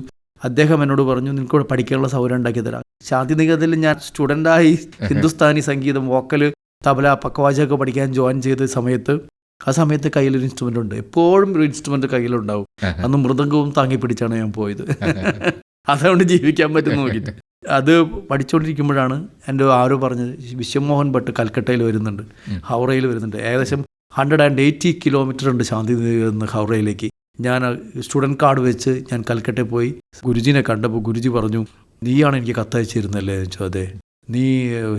അദ്ദേഹം എന്നോട് പറഞ്ഞു, നിനക്കൂടെ പഠിക്കാനുള്ള സൗകര്യം ഉണ്ടാക്കി തരാം. ശാന്തിനികേതനിൽ ഞാൻ സ്റ്റുഡൻ്റായി ഹിന്ദുസ്ഥാനി സംഗീതം, വോക്കൽ, തബല, പക്കവാജൊക്കെ പഠിക്കാൻ ജോയിൻ ചെയ്ത സമയത്ത്, ആ സമയത്ത് കയ്യിലൊരു ഇൻസ്ട്രുമെൻ്റ് ഉണ്ട്. എപ്പോഴും ഒരു ഇൻസ്ട്രുമെൻ്റ് കയ്യിലുണ്ടാവും. അന്ന് മൃദംഗവും താങ്ങി പിടിച്ചാണ് ഞാൻ പോയത്. അതുകൊണ്ട് ജീവിക്കാൻ പറ്റുന്ന നോക്കിയിട്ട്. അത് പഠിച്ചുകൊണ്ടിരിക്കുമ്പോഴാണ് എൻ്റെ ആരോ പറഞ്ഞത്, വിശ്വമോഹൻ ഭട്ട് കൽക്കട്ടയിൽ വരുന്നുണ്ട്, ഹൗറയിൽ വരുന്നുണ്ട്. ഏകദേശം 180 കിലോമീറ്റർ ഉണ്ട് ശാന്തിനികേതൻ ഹൗറയിലേക്ക്. ഞാൻ സ്റ്റുഡൻറ്റ് കാർഡ് വെച്ച് ഞാൻ കൽക്കട്ടയിൽ പോയി ഗുരുജിനെ കണ്ടപ്പോൾ ഗുരുജി പറഞ്ഞു, നീയാണ് എനിക്ക് കത്തയച്ചിരുന്നല്ലേ എന്ന് ചോദിച്ചു. അതെ. നീ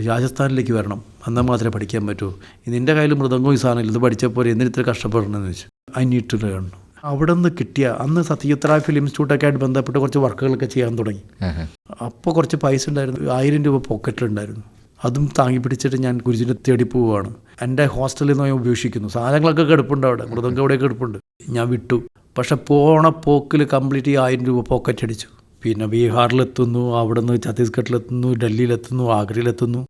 രാജസ്ഥാനിലേക്ക് വരണം, എന്നാൽ മാത്രമേ പഠിക്കാൻ പറ്റൂ. നിൻ്റെ കയ്യിൽ മൃദംഗവും ഈ സാധനം ഇത് പഠിച്ചപ്പോൾ എന്തിനിത്ര കഷ്ടപ്പെടണമെന്ന് വെച്ചു. I need to learn. അവിടെ നിന്ന് കിട്ടിയ, അന്ന് സത്യജിത്ത് റായ് ഫിലിം ഇൻസ്റ്റിറ്റ്യൂട്ടൊക്കെ ആയിട്ട് ബന്ധപ്പെട്ട് കുറച്ച് വർക്കുകളൊക്കെ ചെയ്യാൻ തുടങ്ങി. അപ്പോൾ കുറച്ച് പൈസ ഉണ്ടായിരുന്നു, 1000 രൂപ പോക്കറ്റിലുണ്ടായിരുന്നു. അതും താങ്ങി പിടിച്ചിട്ട് ഞാൻ ഗുരുജിനെ തേടി പോവുകയാണ്. എൻ്റെ ഹോസ്റ്റലിൽ നിന്ന് ഞാൻ ഉപേക്ഷിക്കുന്നു. സാധനങ്ങളൊക്കെ കിടപ്പുണ്ട് അവിടെ, മൃദംഗം അവിടെ കിടപ്പുണ്ട്. ഞാൻ വിട്ടു. പക്ഷെ പോണ പോക്കിൽ കംപ്ലീറ്റ് 1000 രൂപ പോക്കറ്റ് അടിച്ചു. പിന്നെ ബീഹാറിലെത്തുന്നു, അവിടെ നിന്ന് ഛത്തീസ്ഗഡിലെത്തുന്നു, ഡൽഹിയിലെത്തുന്നു, ആഗ്രയിലെത്തുന്നു.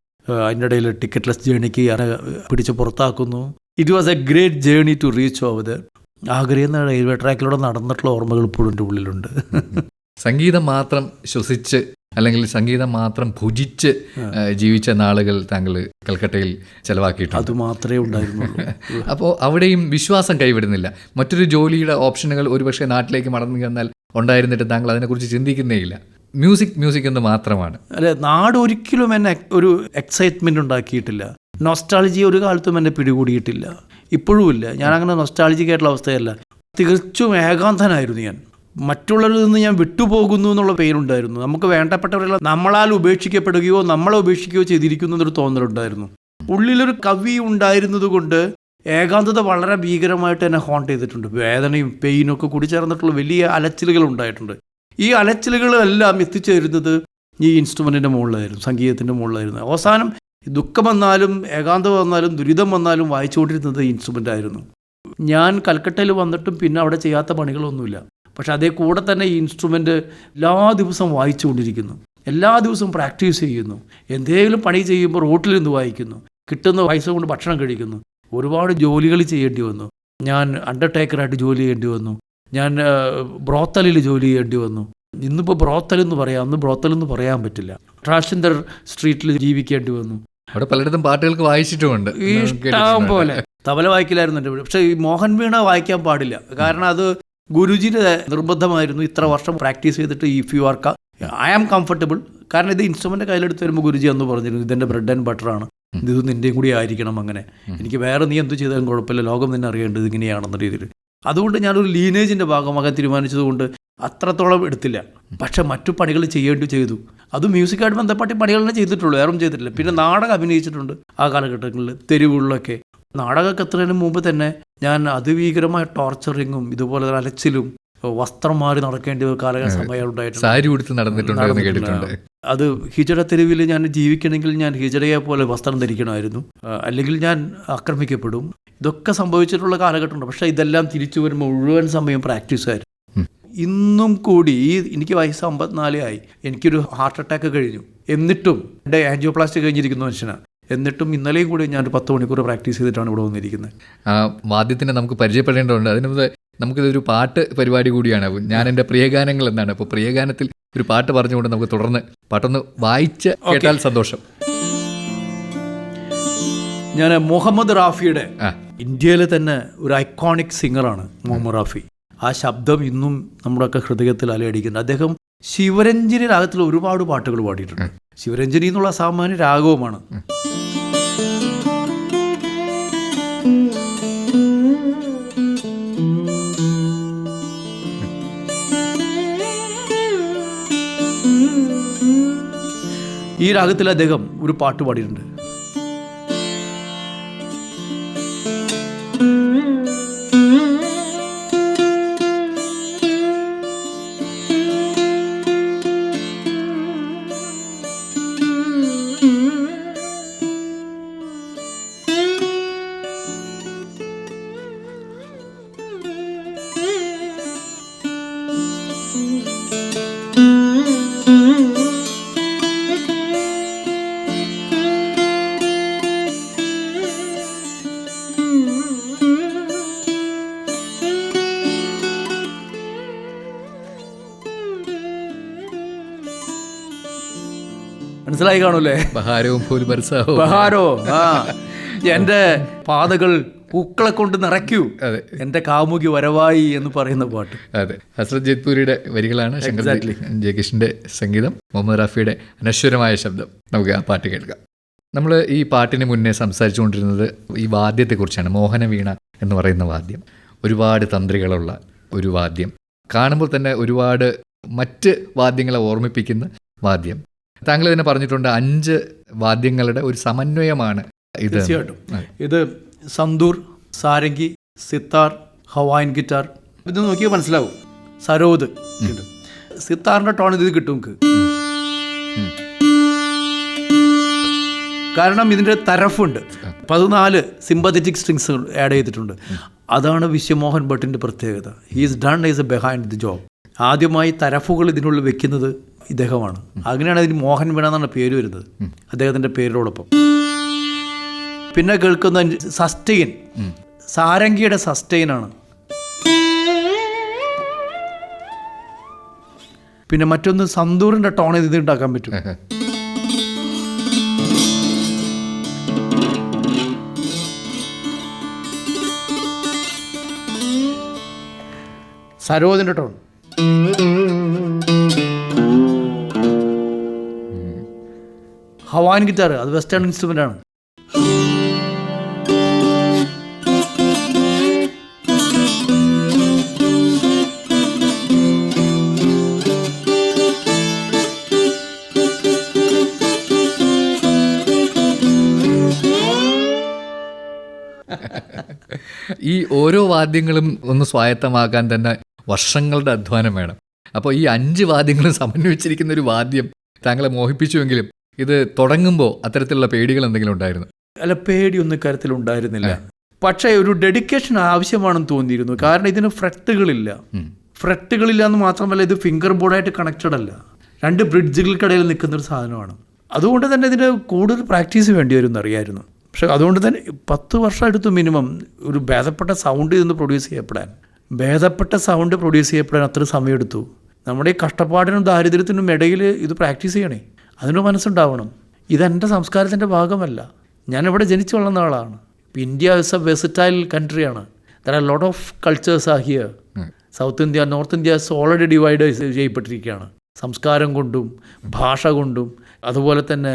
അതിൻ്റെ ഇടയിൽ ടിക്കറ്റ്ലെസ് ജേണിക്ക് പിടിച്ച് പുറത്താക്കുന്നു. It was a great journey to reach over there. ആഗ്രയിൽ നിന്ന് റെയിൽവേ ട്രാക്കിലൂടെ നടന്നിട്ടുള്ള ഓർമ്മകൾ ഇപ്പോഴും എൻ്റെ ഉള്ളിലുണ്ട്. സംഗീതം മാത്രം ശ്വസിച്ച് അല്ലെങ്കിൽ സംഗീതം മാത്രം ഭുജിച്ച് ജീവിച്ച നാളുകൾ താങ്കൾ കൽക്കട്ടയിൽ ചെലവാക്കിയിട്ടുണ്ട്. അത് മാത്രമേ ഉണ്ടായിരുന്നുള്ളൂ. അപ്പോൾ അവിടെയും വിശ്വാസം കൈവിടുന്നില്ല. മറ്റൊരു ജോലിയുടെ ഓപ്ഷനുകൾ ഒരുപക്ഷെ നാട്ടിലേക്ക് മടങ്ങി വന്നാൽ ഉണ്ടായിരുന്നിട്ട് താങ്കൾ അതിനെക്കുറിച്ച് ചിന്തിക്കുന്നേയില്ല. മ്യൂസിക് എന്ന് മാത്രമാണ്. അല്ലെ, നാട് ഒരിക്കലും എന്നെ ഒരു എക്സൈറ്റ്മെൻ്റ് ഉണ്ടാക്കിയിട്ടില്ല. നൊസ്റ്റാളജി ഒരു കാലത്തും എന്നെ പിടികൂടിയിട്ടില്ല, ഇപ്പോഴും ഇല്ല. ഞാനങ്ങനെ നൊസ്റ്റാളജിക് ആയിട്ടുള്ള അവസ്ഥയല്ല. തികച്ചും ഏകാന്തനായിരുന്നു ഞാൻ. മറ്റുള്ളവരിൽ നിന്ന് ഞാൻ വിട്ടുപോകുന്നു എന്നുള്ള പേരുണ്ടായിരുന്നു. നമുക്ക് വേണ്ടപ്പെട്ടവരെല്ലാം നമ്മളാൽ ഉപേക്ഷിക്കപ്പെടുകയോ നമ്മളെ ഉപേക്ഷിക്കുകയോ ചെയ്തിരിക്കുന്നു എന്നൊരു തോന്നലുണ്ടായിരുന്നു. ഉള്ളിലൊരു കവി ഉണ്ടായിരുന്നത് കൊണ്ട് ഏകാന്തത വളരെ ഭീകരമായിട്ട് എന്നെ ഹോണ്ട് ചെയ്തിട്ടുണ്ട്. വേദനയും പെയിനും ഒക്കെ കൂടി ചേർന്നിട്ടുള്ള വലിയ അലച്ചിലുകൾ ഉണ്ടായിട്ടുണ്ട്. ഈ അലച്ചിലുകളെല്ലാം എത്തിച്ചേരുന്നത് ഈ ഇൻസ്ട്രുമെൻറ്റിൻ്റെ മുകളിലായിരുന്നു, സംഗീതത്തിൻ്റെ മുകളിലായിരുന്നു. അവസാനം ദുഃഖം വന്നാലും ഏകാന്തം വന്നാലും ദുരിതം വന്നാലും വായിച്ചുകൊണ്ടിരുന്നത് ഈ ഇൻസ്ട്രുമെൻ്റ് ആയിരുന്നു. ഞാൻ കൽക്കട്ടയിൽ വന്നിട്ടും പിന്നെ അവിടെ ചെയ്യാത്ത പണികളൊന്നുമില്ല. പക്ഷെ അതേ കൂടെ തന്നെ ഈ ഇൻസ്ട്രുമെൻ്റ് എല്ലാ ദിവസവും വായിച്ചു കൊണ്ടിരിക്കുന്നു, എല്ലാ ദിവസവും പ്രാക്ടീസ് ചെയ്യുന്നു. എന്തെങ്കിലും പണി ചെയ്യുമ്പോൾ റോട്ടിൽ നിന്ന് വായിക്കുന്നു. കിട്ടുന്ന പൈസ കൊണ്ട് ഭക്ഷണം കഴിക്കുന്നു. ഒരുപാട് ജോലികൾ ചെയ്യേണ്ടി വന്നു. ഞാൻ അണ്ടർടേക്കറായിട്ട് ജോലി ചെയ്യേണ്ടി വന്നു. ഞാൻ ബ്രോത്തലിൽ ജോലി ചെയ്യേണ്ടി വന്നു. ഇന്നിപ്പോൾ ബ്രോത്തലെന്ന് പറയാം, അന്ന് ബ്രോത്തലെന്ന് പറയാൻ പറ്റില്ല. ട്രാൻസ്ജെൻഡർ സ്ട്രീറ്റിൽ ജീവിക്കേണ്ടി വന്നു. അവിടെ പലയിടത്തും പാട്ടുകൾക്ക് വായിച്ചിട്ടുമുണ്ട്, ഇഷ്ടം പോലെ. തബല വായിക്കലായിരുന്നു എൻ്റെ വീട്. പക്ഷേ ഈ മോഹൻ വീണ വായിക്കാൻ പാടില്ല. കാരണം അത് ഗുരുജിയുടെ നിർബന്ധമായിരുന്നു. ഇത്ര വർഷം പ്രാക്ടീസ് ചെയ്തിട്ട് if you are I am comfortable. കാരണം ഇത് ഇൻസ്ട്രുമെൻ്റ് കയ്യിലെടുത്ത് വരുമ്പോൾ ഗുരുജി എന്ന് പറഞ്ഞിരുന്നു, ഇതെൻ്റെ ബ്രെഡ് ആൻഡ് ബട്ടറാണ്, ഇത് നിൻ്റെയും കൂടി ആയിരിക്കണം. അങ്ങനെ എനിക്ക് വേറെ നീ എന്ത് ചെയ്താലും കുഴപ്പമില്ല, ലോകം തന്നെ അറിയേണ്ടത് ഇങ്ങനെയാണെന്ന രീതിയിൽ. അതുകൊണ്ട് ഞാനൊരു ലീനേജിൻ്റെ ഭാഗമാകാൻ തീരുമാനിച്ചതുകൊണ്ട് അത്രത്തോളം എടുത്തില്ല. പക്ഷെ മറ്റു പണികൾ ചെയ്തു. അത് മ്യൂസിക്കായിട്ട് ബന്ധപ്പെട്ട പണികളെ ചെയ്തിട്ടുള്ളൂ, വേറെ ചെയ്തിട്ടില്ല. പിന്നെ നാടകം അഭിനയിച്ചിട്ടുണ്ട് ആ കാലഘട്ടങ്ങളിൽ, തെരുവുകളിലൊക്കെ. നാടകമൊക്കെ എത്തുന്നതിന് മുമ്പ് തന്നെ ഞാൻ അതിഭീകരമായ ടോർച്ചറിങ്ങും ഇതുപോലെ അലച്ചിലും വസ്ത്രം മാറി നടക്കേണ്ട സമയം ഉണ്ടായിട്ടുണ്ട്. സാരി ഉടുത്ത് നടന്നിട്ടുണ്ടെന്ന് കേട്ടിട്ടുണ്ട്. അത് ഹിജട തെരുവിൽ ഞാൻ ജീവിക്കണമെങ്കിൽ ഞാൻ ഹിജടയെ പോലെ വസ്ത്രം ധരിക്കണമായിരുന്നു, അല്ലെങ്കിൽ ഞാൻ ആക്രമിക്കപ്പെടും. ഇതൊക്കെ സംഭവിച്ചിട്ടുള്ള കാലഘട്ടമുണ്ട്. പക്ഷേ ഇതെല്ലാം തിരിച്ചു വരുമ്പോൾ മുഴുവൻ സമയം പ്രാക്ടീസായിരുന്നു. ഇന്നും കൂടി എനിക്ക് വയസ്സ് 54 ആയി, എനിക്കൊരു ഹാർട്ട് അറ്റാക്ക് കഴിഞ്ഞു. എന്നിട്ടും എൻ്റെ ആൻജിയോപ്ലാസ്റ്റി കഴിഞ്ഞിരിക്കുന്ന മനുഷ്യനാണ്. എന്നിട്ടും ഇന്നലെയും കൂടി ഞാൻ 10 മണിക്കൂർ പ്രാക്ടീസ് ചെയ്തിട്ടാണ് ഇവിടെ വന്നിരിക്കുന്നത്. ആ വാദ്യത്തിനെ നമുക്ക് പരിചയപ്പെടേണ്ടതുണ്ട്. അതിന് മുമ്പ് നമുക്കിതൊരു പാട്ട് പരിപാടി കൂടിയാണ്. ഞാൻ എൻ്റെ പ്രിയഗാനങ്ങൾ എന്നാണ്. അപ്പോൾ പ്രിയഗാനത്തിൽ ഒരു പാട്ട് പറഞ്ഞുകൊണ്ട് നമുക്ക് തുടർന്ന് പാട്ടൊന്ന് വായിച്ച് കേട്ടാൽ സന്തോഷം. ഞാൻ മുഹമ്മദ് റാഫിയുടെ, ഇന്ത്യയിലെ തന്നെ ഒരു ഐക്കോണിക് സിംഗറാണ് മുഹമ്മദ് റാഫി. ആ ശബ്ദം ഇന്നും നമ്മുടെയൊക്കെ ഹൃദയത്തിൽ അലയടിക്കുന്നത്. അദ്ദേഹം ശിവരഞ്ജിനി രാഗത്തിൽ ഒരുപാട് പാട്ടുകൾ പാടിയിട്ടുണ്ട്. ശിവരഞ്ജിനി എന്നുള്ള സാമാന്യ രാഗവുമാണ്. ഈ രാഗത്തിൽ അദ്ദേഹം ഒരു പാട്ട് പാടിയിട്ടുണ്ട്. മനസ്സിലായി കാണൂല്ലേ? ബഹാരോ. എൻ്റെ പാതകൾ പൂക്കളെ കൊണ്ട് നിറയ്ക്കൂ, എൻ്റെ കാമുകി വരവായി എന്ന് പറയുന്ന പാട്ട്. അതെ, ഹസ്രത് ജയ്പൂരിയുടെ വരികളാണ്, ശങ്കർ ജയകിഷൻ്റെ സംഗീതം, മുഹമ്മദ് റാഫിയുടെ അനശ്വരമായ ശബ്ദം. നമുക്ക് ആ പാട്ട് കേൾക്കാം. നമ്മൾ ഈ പാട്ടിന് മുന്നേ സംസാരിച്ചുകൊണ്ടിരുന്നത് ഈ വാദ്യത്തെക്കുറിച്ചാണ്. മോഹനവീണ എന്ന് പറയുന്ന വാദ്യം ഒരുപാട് തന്ത്രികളുള്ള ഒരു വാദ്യം, കാണുമ്പോൾ തന്നെ ഒരുപാട് മറ്റ് വാദ്യങ്ങളെ ഓർമ്മിപ്പിക്കുന്ന വാദ്യം. താങ്കൾ തന്നെ പറഞ്ഞിട്ടുണ്ട് 5 വാദ്യങ്ങളുടെ ഒരു സമന്വയമാണ് ഇത്. തീർച്ചയായിട്ടും ഇത് സന്തൂർ, സാരംഗി, സിത്താർ, ഹവായിൻ ഗിറ്റാർ. ഇത് നോക്കിയാൽ മനസ്സിലാവും. സരോദ് കിട്ടും, സിത്താറിൻ്റെ ടോൺ ഇത് കിട്ടും നമുക്ക്. കാരണം ഇതിൻ്റെ തരഫുണ്ട്. 14 സിമ്പത്തറ്റിക് സ്ട്രിങ്സ് ആഡ് ചെയ്തിട്ടുണ്ട്. അതാണ് വിശ്വമോഹൻ ഭട്ടിൻ്റെ പ്രത്യേകത. He's done is A behind the job. ആദ്യമായി തരഫുകൾ ഇതിനുള്ളിൽ വെക്കുന്നത് ഇദ്ദേഹമാണ്. അങ്ങനെയാണ് അതിന് മോഹൻ വീണ എന്നാണ് പേര് വരുന്നത്, അദ്ദേഹത്തിൻ്റെ പേരോടൊപ്പം. പിന്നെ കേൾക്കുന്ന സസ്റ്റെയിൻ, സാരംഗിയുടെ സസ്റ്റെയിനാണ്. പിന്നെ മറ്റൊന്ന് സന്തൂറിൻ്റെ ടോൺ ഇത് ഉണ്ടാക്കാൻ പറ്റും. സരോദിൻ്റെ ടോൺ. ഹവാൻ ഗിറ്റാർ അത് വെസ്റ്റേൺ ഇൻസ്ട്രുമെൻ്റ് ആണ്. ഈ ഓരോ വാദ്യങ്ങളും ഒന്ന് സ്വായത്തമാക്കാൻ തന്നെ വർഷങ്ങളുടെ അധ്വാനം വേണം. അപ്പോൾ ഈ 5 വാദ്യങ്ങളും സമന്വയിച്ചിരിക്കുന്ന ഒരു വാദ്യം താങ്കളെ മോഹിപ്പിച്ചുവെങ്കിലും ഇത് തുടങ്ങുമ്പോൾ അത്തരത്തിലുള്ള പേടികൾ എന്തെങ്കിലും ഉണ്ടായിരുന്നു? അല്ല, പേടിയൊന്നും കാര്യത്തിൽ ഉണ്ടായിരുന്നില്ല. പക്ഷേ ഒരു ഡെഡിക്കേഷൻ ആവശ്യമാണെന്ന് തോന്നിയിരുന്നു. കാരണം ഇതിന് ഫ്രെട്ടുകളില്ല എന്ന് മാത്രമല്ല, ഇത് ഫിംഗർ ബോർഡായിട്ട് കണക്റ്റഡ് അല്ല, 2 ബ്രിഡ്ജുകൾക്കിടയിൽ നിൽക്കുന്നൊരു സാധനമാണ്. അതുകൊണ്ട് തന്നെ ഇതിന് കൂടുതൽ പ്രാക്ടീസ് വേണ്ടി വരും എന്നറിയായിരുന്നു. പക്ഷെ അതുകൊണ്ട് തന്നെ 10 വർഷം എടുത്തു മിനിമം ഒരു ഭേദപ്പെട്ട സൗണ്ട് ഇതൊന്ന് പ്രൊഡ്യൂസ് ചെയ്യപ്പെടാൻ. ഭേദപ്പെട്ട സൗണ്ട് പ്രൊഡ്യൂസ് ചെയ്യപ്പെടാൻ അത്ര സമയമെടുത്തു. നമ്മുടെ ഈ കഷ്ടപ്പാടിനും ദാരിദ്ര്യത്തിനും ഇടയിൽ ഇത് പ്രാക്ടീസ് ചെയ്യണേ, അതിന് മനസ്സുണ്ടാവണം. ഇതെൻ്റെ സംസ്കാരത്തിൻ്റെ ഭാഗമല്ല. ഞാനിവിടെ ജനിച്ചു വളർന്ന ആളാണ്. ഇന്ത്യ ഇസ് എ വെർസറ്റൈൽ കൺട്രിയാണ്. There are lot of cultures are here. South India, North India already divide ചെയ്യപ്പെട്ടിരിക്കുകയാണ്. സംസ്കാരം കൊണ്ടും ഭാഷ കൊണ്ടും. അതുപോലെ തന്നെ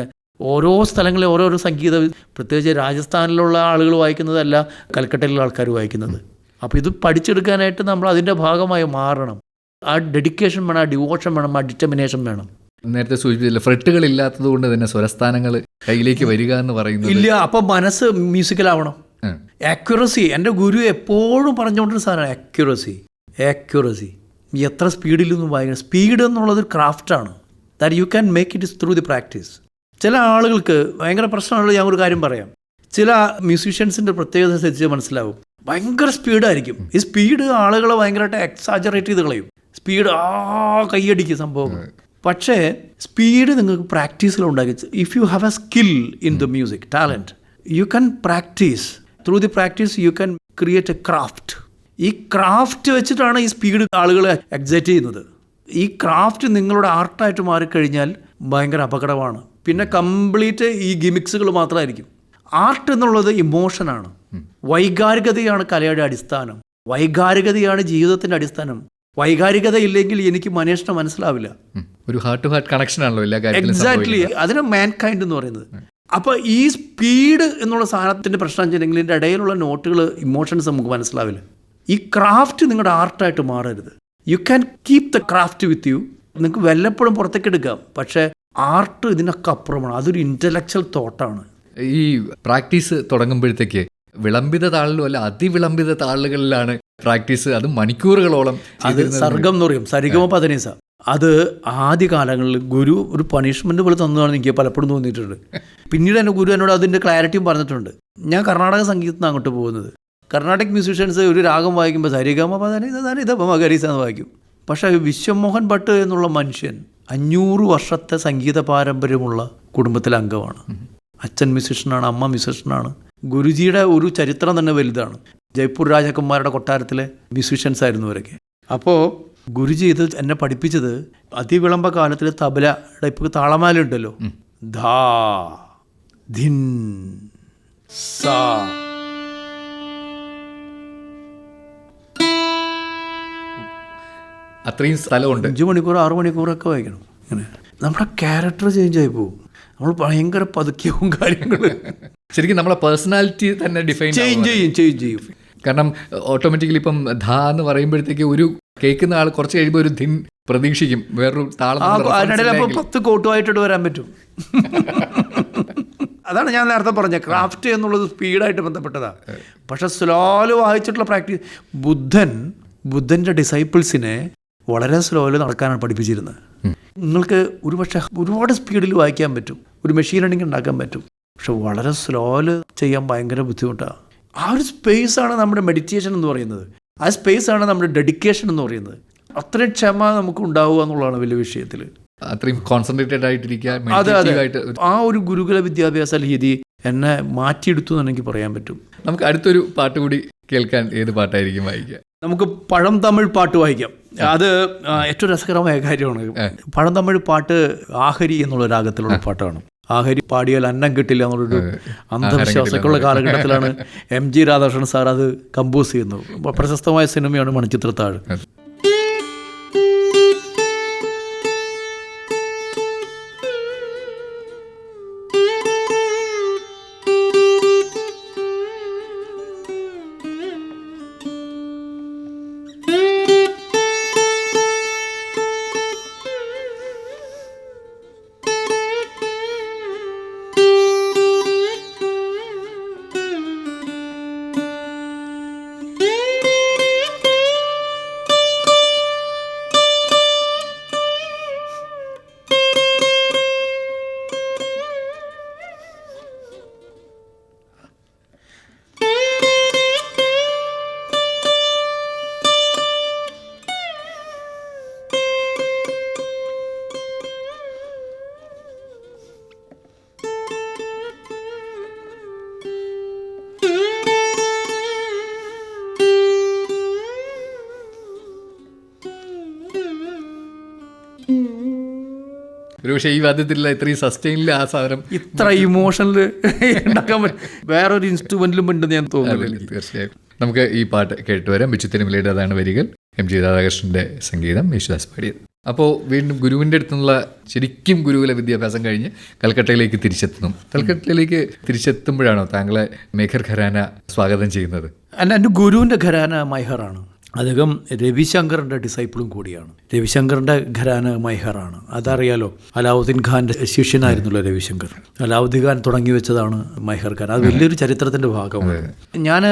ഓരോ സ്ഥലങ്ങളിൽ ഓരോരോ സംഗീതം, പ്രത്യേകിച്ച് രാജസ്ഥാനിലുള്ള ആളുകൾ വായിക്കുന്നതല്ല കൽക്കട്ടയിലുള്ള ആൾക്കാർ വായിക്കുന്നത്. അപ്പോൾ ഇത് പഠിച്ചെടുക്കാനായിട്ട് നമ്മൾ അതിൻ്റെ ഭാഗമായി മാറണം. ആ ഡെഡിക്കേഷൻ വേണം, ആ ഡിവോഷൻ വേണം, ആ ഡിറ്റർമിനേഷൻ വേണം. നേരത്തെ സൂചിപ്പിച്ചില്ല, ഫ്രെട്ടുകൾ ഇല്ലാത്തത് കൊണ്ട് തന്നെ സ്വരസ്ഥാനങ്ങൾ കയ്യിലേക്ക് വരിക എന്ന് പറയുന്നത് ഇല്ല. അപ്പം മനസ്സ് മ്യൂസിക്കലാവണം. ആക്യുറസി എൻ്റെ ഗുരു എപ്പോഴും പറഞ്ഞുകൊണ്ടൊരു സാധനമാണ് ആക്യുറസി. എത്ര സ്പീഡിലൊന്നും വായിക്കണം. സ്പീഡ് എന്നുള്ളത് ക്രാഫ്റ്റാണ്. That you can make it through the practice. ചില ആളുകൾക്ക് ഭയങ്കര പ്രശ്നമുള്ളത് ഞാൻ ഒരു കാര്യം പറയാം. ചില മ്യൂസീഷ്യൻസിൻ്റെ പ്രത്യേകത ശ്രദ്ധിച്ച് മനസ്സിലാവും. ഭയങ്കര സ്പീഡായിരിക്കും. ഈ സ്പീഡ് ആളുകളെ ഭയങ്കരമായിട്ട് എക്സാജറേറ്റ് ചെയ്ത് കളയും. സ്പീഡ് കൈയടിക്കും സംഭവം. പക്ഷേ സ്പീഡ് നിങ്ങൾക്ക് പ്രാക്ടീസിലുണ്ടാക്കി. If you have a skill in the music talent, you can practice. Through the practice you can create a craft. ഈ ക്രാഫ്റ്റ് വെച്ചിട്ടാണ് ഈ സ്പീഡ് ആളുകളെ എക്സൈറ്റ് ചെയ്യുന്നത്. ഈ ക്രാഫ്റ്റ് നിങ്ങളുടെ ആർട്ടായിട്ട് മാറിക്കഴിഞ്ഞാൽ ഭയങ്കര അപകടമാണ്. പിന്നെ കംപ്ലീറ്റ് ഈ ഗിമിക്സുകൾ മാത്രമായിരിക്കും. ആർട്ട് എന്നുള്ളത് ഇമോഷനാണ്. വൈകാരികതയാണ് കലയുടെ അടിസ്ഥാനം. വൈകാരികതയാണ് ജീവിതത്തിൻ്റെ അടിസ്ഥാനം. വൈകാരികത ഇല്ലെങ്കിൽ എനിക്ക് മനുഷ്യനെ മനസ്സിലാവില്ല. ഒരു ഹാർട്ട് ടു ഹാർട്ട് കണക്ഷൻ ആണല്ലോ എല്ലാ കാര്യത്തിലും. എക്സാക്ട്ലി. അതിന് മാൻകൈൻഡ് എന്ന് പറയുന്നത്. അപ്പോൾ ഈ സ്പീഡ് എന്നുള്ള സാധനത്തിൻ്റെ പ്രശ്നം വെച്ചിട്ടുണ്ടെങ്കിൽ ഇതിൻ്റെ ഇടയിലുള്ള നോട്ടുകൾ, ഇമോഷൻസ് നമുക്ക് മനസ്സിലാവില്ല. ഈ ക്രാഫ്റ്റ് നിങ്ങളുടെ ആർട്ടായിട്ട് മാറരുത്. You can keep the craft with you. നിങ്ങൾക്ക് വല്ലപ്പോഴും പുറത്തേക്ക് എടുക്കാം. പക്ഷേ ആർട്ട് ഇതിനൊക്കെ അപ്പുറമാണ്. അതൊരു ഇൻ്റലക്ച്വൽ തോട്ടാണ്. ഈ പ്രാക്ടീസ് തുടങ്ങുമ്പോഴത്തേക്ക് വിളംബിത താളിലും അല്ല അതിവിളംബിത താളുകളിലാണ് പ്രാക്ടീസ്. അത് മണിക്കൂറുകളോളം. അത് സർഗം എന്ന് പറയും, സരിഗമ പദനിസ. അത് ആദ്യ കാലങ്ങളിൽ ഗുരു ഒരു പണിഷ്മെൻറ്റ് പോലെ തന്നതാണ് എനിക്ക് പലപ്പോഴും തോന്നിയിട്ടുണ്ട്. പിന്നീട് എൻ്റെ ഗുരു എന്നോട് അതിൻ്റെ ക്ലാരിറ്റിയും പറഞ്ഞിട്ടുണ്ട്. ഞാൻ കർണാടക സംഗീതത്തിന് അങ്ങോട്ട് പോകുന്നത്. കർണാട്ടിക് മ്യൂസീഷ്യൻസ് ഒരു രാഗം വായിക്കുമ്പോൾ സരിഗമ പദനിസ മകരീസ എന്ന് വായിക്കും. പക്ഷേ വിശ്വമോഹൻ ഭട്ട് എന്നുള്ള മനുഷ്യൻ 500 വർഷത്തെ സംഗീത പാരമ്പര്യമുള്ള കുടുംബത്തിലെ അംഗമാണ്. അച്ഛൻ മ്യൂസീഷ്യനാണ്, അമ്മ മ്യൂസീഷ്യനാണ്. ഗുരുജിയുടെ ഒരു ചരിത്രം തന്നെ വലുതാണ്. ജയ്പൂർ രാജകുമാരുടെ കൊട്ടാരത്തിലെ മ്യൂസീഷ്യൻസ് ആയിരുന്നു ഇവരൊക്കെ. അപ്പോൾ ഗുരുജി ഇത് എന്നെ പഠിപ്പിച്ചത് അതിവിളംബ കാലത്തിൽ തബലയുടെ ഇപ്പോൾ താളമാല ഉണ്ടല്ലോ, ധാ ധിൻ സാ, അത്രയും സ്ഥലമുണ്ട്. 5 മണിക്കൂർ 6 മണിക്കൂറൊക്കെ വായിക്കണം. ഇങ്ങനെ നമ്മുടെ ക്യാരക്ടർ ചേഞ്ച് ആയി പോകും. നമ്മൾ ഭയങ്കര പതുക്കിയവും കാര്യങ്ങൾ. ശരിക്കും നമ്മളെ പേഴ്സണാലിറ്റി തന്നെ ഡിഫൈൻ ചേഞ്ച് ചെയ്യും. കാരണം ഓട്ടോമാറ്റിക്കലി ഇപ്പം ധാ എന്ന് പറയുമ്പോഴത്തേക്ക് ഒരു കേൾക്കുന്ന ആൾ കുറച്ച് കഴിയുമ്പോൾ ഒരു ധിൻ പ്രതീക്ഷിക്കും, വേറൊരു താളം. അതിനിടയിൽ അപ്പോൾ 10 കോട്ടുമായിട്ടിട്ട് വരാൻ പറ്റും. അതാണ് ഞാൻ നേരത്തെ പറഞ്ഞത്. ക്രാഫ്റ്റ് എന്നുള്ളത് സ്പീഡായിട്ട് ബന്ധപ്പെട്ടതാണ്. പക്ഷെ സ്ലോല് വായിച്ചിട്ടുള്ള പ്രാക്ടീസ്. ബുദ്ധൻ്റെ ഡിസൈപ്പിൾസിനെ വളരെ സ്ലോയിൽ നടക്കാനാണ് പഠിപ്പിച്ചിരുന്നത്. നിങ്ങൾക്ക് ഒരുപക്ഷെ ഒരുപാട് സ്പീഡിൽ വായിക്കാൻ പറ്റും, ഒരു മെഷീൻ ലേണിംഗ് ഉണ്ടാക്കാൻ പറ്റും. പക്ഷെ വളരെ സ്ലോയിൽ ചെയ്യാൻ ഭയങ്കര ബുദ്ധിമുട്ടാണ്. ആ ഒരു സ്പേസാണ് നമ്മുടെ മെഡിറ്റേഷൻ എന്ന് പറയുന്നത്. ആ സ്പേസാണ് നമ്മുടെ ഡെഡിക്കേഷൻ എന്ന് പറയുന്നത്. അത്രയും ക്ഷമ നമുക്ക് ഉണ്ടാവുക എന്നുള്ളതാണ് വലിയ വിഷയത്തിൽ. അത്രയും കോൺസെൻട്രേറ്റഡ് ആയിട്ടിരിക്കുക. അതെ. ആ ഒരു ഗുരുകുല വിദ്യാഭ്യാസ രീതി എന്നെ മാറ്റിയെടുത്തു എന്ന് എനിക്ക് പറയാൻ പറ്റും. നമുക്ക് അടുത്തൊരു പാട്ട് കൂടി കേൾക്കാൻ. ഏത് പാട്ടായിരിക്കും വായിക്കുക? നമുക്ക് പഴം തമിഴ് പാട്ട് വായിക്കാം. അത് ഏറ്റവും രസകരമായ കാര്യമാണ്. പഴം തമിഴ് പാട്ട് ആഹരി എന്നുള്ള രാഗത്തിലുള്ള പാട്ടാണ്. ആഹരി പാടിയാൽ അന്നം കിട്ടില്ല എന്നുള്ളൊരു അന്ധവിശ്വാസമൊക്കെയുള്ള കാലഘട്ടത്തിലാണ് MG രാധാകൃഷ്ണൻ സാർ അത് കമ്പോസ് ചെയ്യുന്നത്. പ്രശസ്തമായ സിനിമയാണ് മണിച്ചിത്രത്താഴ്. ഒരുപക്ഷെ ഈ വാദ്യത്തിലുള്ള ഇത്രയും സസ്റ്റൈനിൽ ആ സാധനം ഇത്ര ഇമോഷണൽ ഉണ്ടാക്കാൻ പറ്റും വേറൊരു ഇൻസ്ട്രുമെന്റിലും ഉണ്ടെന്ന് ഞാൻ തോന്നുന്നു. തീർച്ചയായും നമുക്ക് ഈ പാട്ട് കേട്ട് വരാം. ബിച്ചുത്തിരിമലയുടെ അതാണ് വരികൾ, എം ജി രാധാകൃഷ്ണന്റെ സംഗീതം, യേശുദാസ് പാടിയത്. അപ്പോൾ വീണ്ടും ഗുരുവിൻ്റെ അടുത്തുനിന്നുള്ള ശരിക്കും ഗുരുകുല വിദ്യാഭ്യാസം കഴിഞ്ഞ് കൽക്കട്ടയിലേക്ക് തിരിച്ചെത്തുന്നു. കൽക്കട്ടയിലേക്ക് തിരിച്ചെത്തുമ്പോഴാണോ താങ്കളെ മേഘർ ഖരാന സ്വാഗതം ചെയ്യുന്നത്? എൻ്റെ ഗുരുവിൻ്റെ ഘരാന മൈഹറാണ്. അദ്ദേഹം രവിശങ്കറിൻ്റെ ഡിസൈപ്പിളും കൂടിയാണ്. രവിശങ്കറിൻ്റെ ഘരാന മൈഹറാണ്, അതറിയാലോ. അലാവുദ്ദീൻ ഖാൻ്റെ ശിഷ്യനായിരുന്നല്ലോ രവിശങ്കർ. അലാവുദ്ദീൻ ഖാൻ തുടങ്ങി വെച്ചതാണ് മൈഹർ ഖാൻ. അത് വലിയൊരു ചരിത്രത്തിൻ്റെ ഭാഗമാണ്. ഞാൻ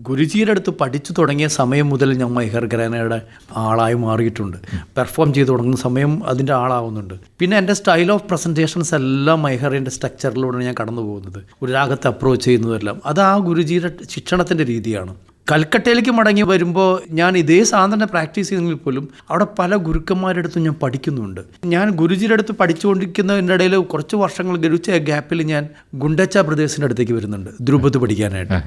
ഗുരുജിയുടെ അടുത്ത് പഠിച്ചു തുടങ്ങിയ സമയം മുതൽ ഞാൻ മൈഹർ ഖരാനയുടെ ആളായി മാറിയിട്ടുണ്ട്. പെർഫോം ചെയ്ത് തുടങ്ങുന്ന സമയം അതിൻ്റെ ആളാവുന്നുണ്ട്. പിന്നെ എൻ്റെ സ്റ്റൈൽ ഓഫ് പ്രസൻറ്റേഷൻസ് എല്ലാം മൈഹറിൻ്റെ സ്ട്രക്ചറിലൂടെ ഞാൻ കടന്നു പോകുന്നത്, ഒരു രാഗത്തെ അപ്രോച്ച് ചെയ്യുന്നതെല്ലാം അത് ആ ഗുരുജിയുടെ ശിക്ഷണത്തിൻ്റെ രീതിയാണ്. കൽക്കട്ടയിലേക്ക് മടങ്ങി വരുമ്പോൾ ഞാൻ ഇതേ സാധനം പ്രാക്ടീസ് ചെയ്യുന്നെങ്കിൽ പോലും അവിടെ പല ഗുരുക്കന്മാരുടെ അടുത്തും ഞാൻ പഠിക്കുന്നുണ്ട്. ഞാൻ ഗുരുജിയുടെ അടുത്ത് പഠിച്ചുകൊണ്ടിരിക്കുന്നതിൻ്റെ ഇടയിൽ കുറച്ച് വർഷങ്ങൾ ഗരുച്ച ഗ്യാപ്പിൽ ഞാൻ ഗുണ്ടച്ച ബ്രദേഴ്സിൻ്റെ അടുത്തേക്ക് വരുന്നുണ്ട് ധ്രുപദ് പഠിക്കാനായിട്ട്.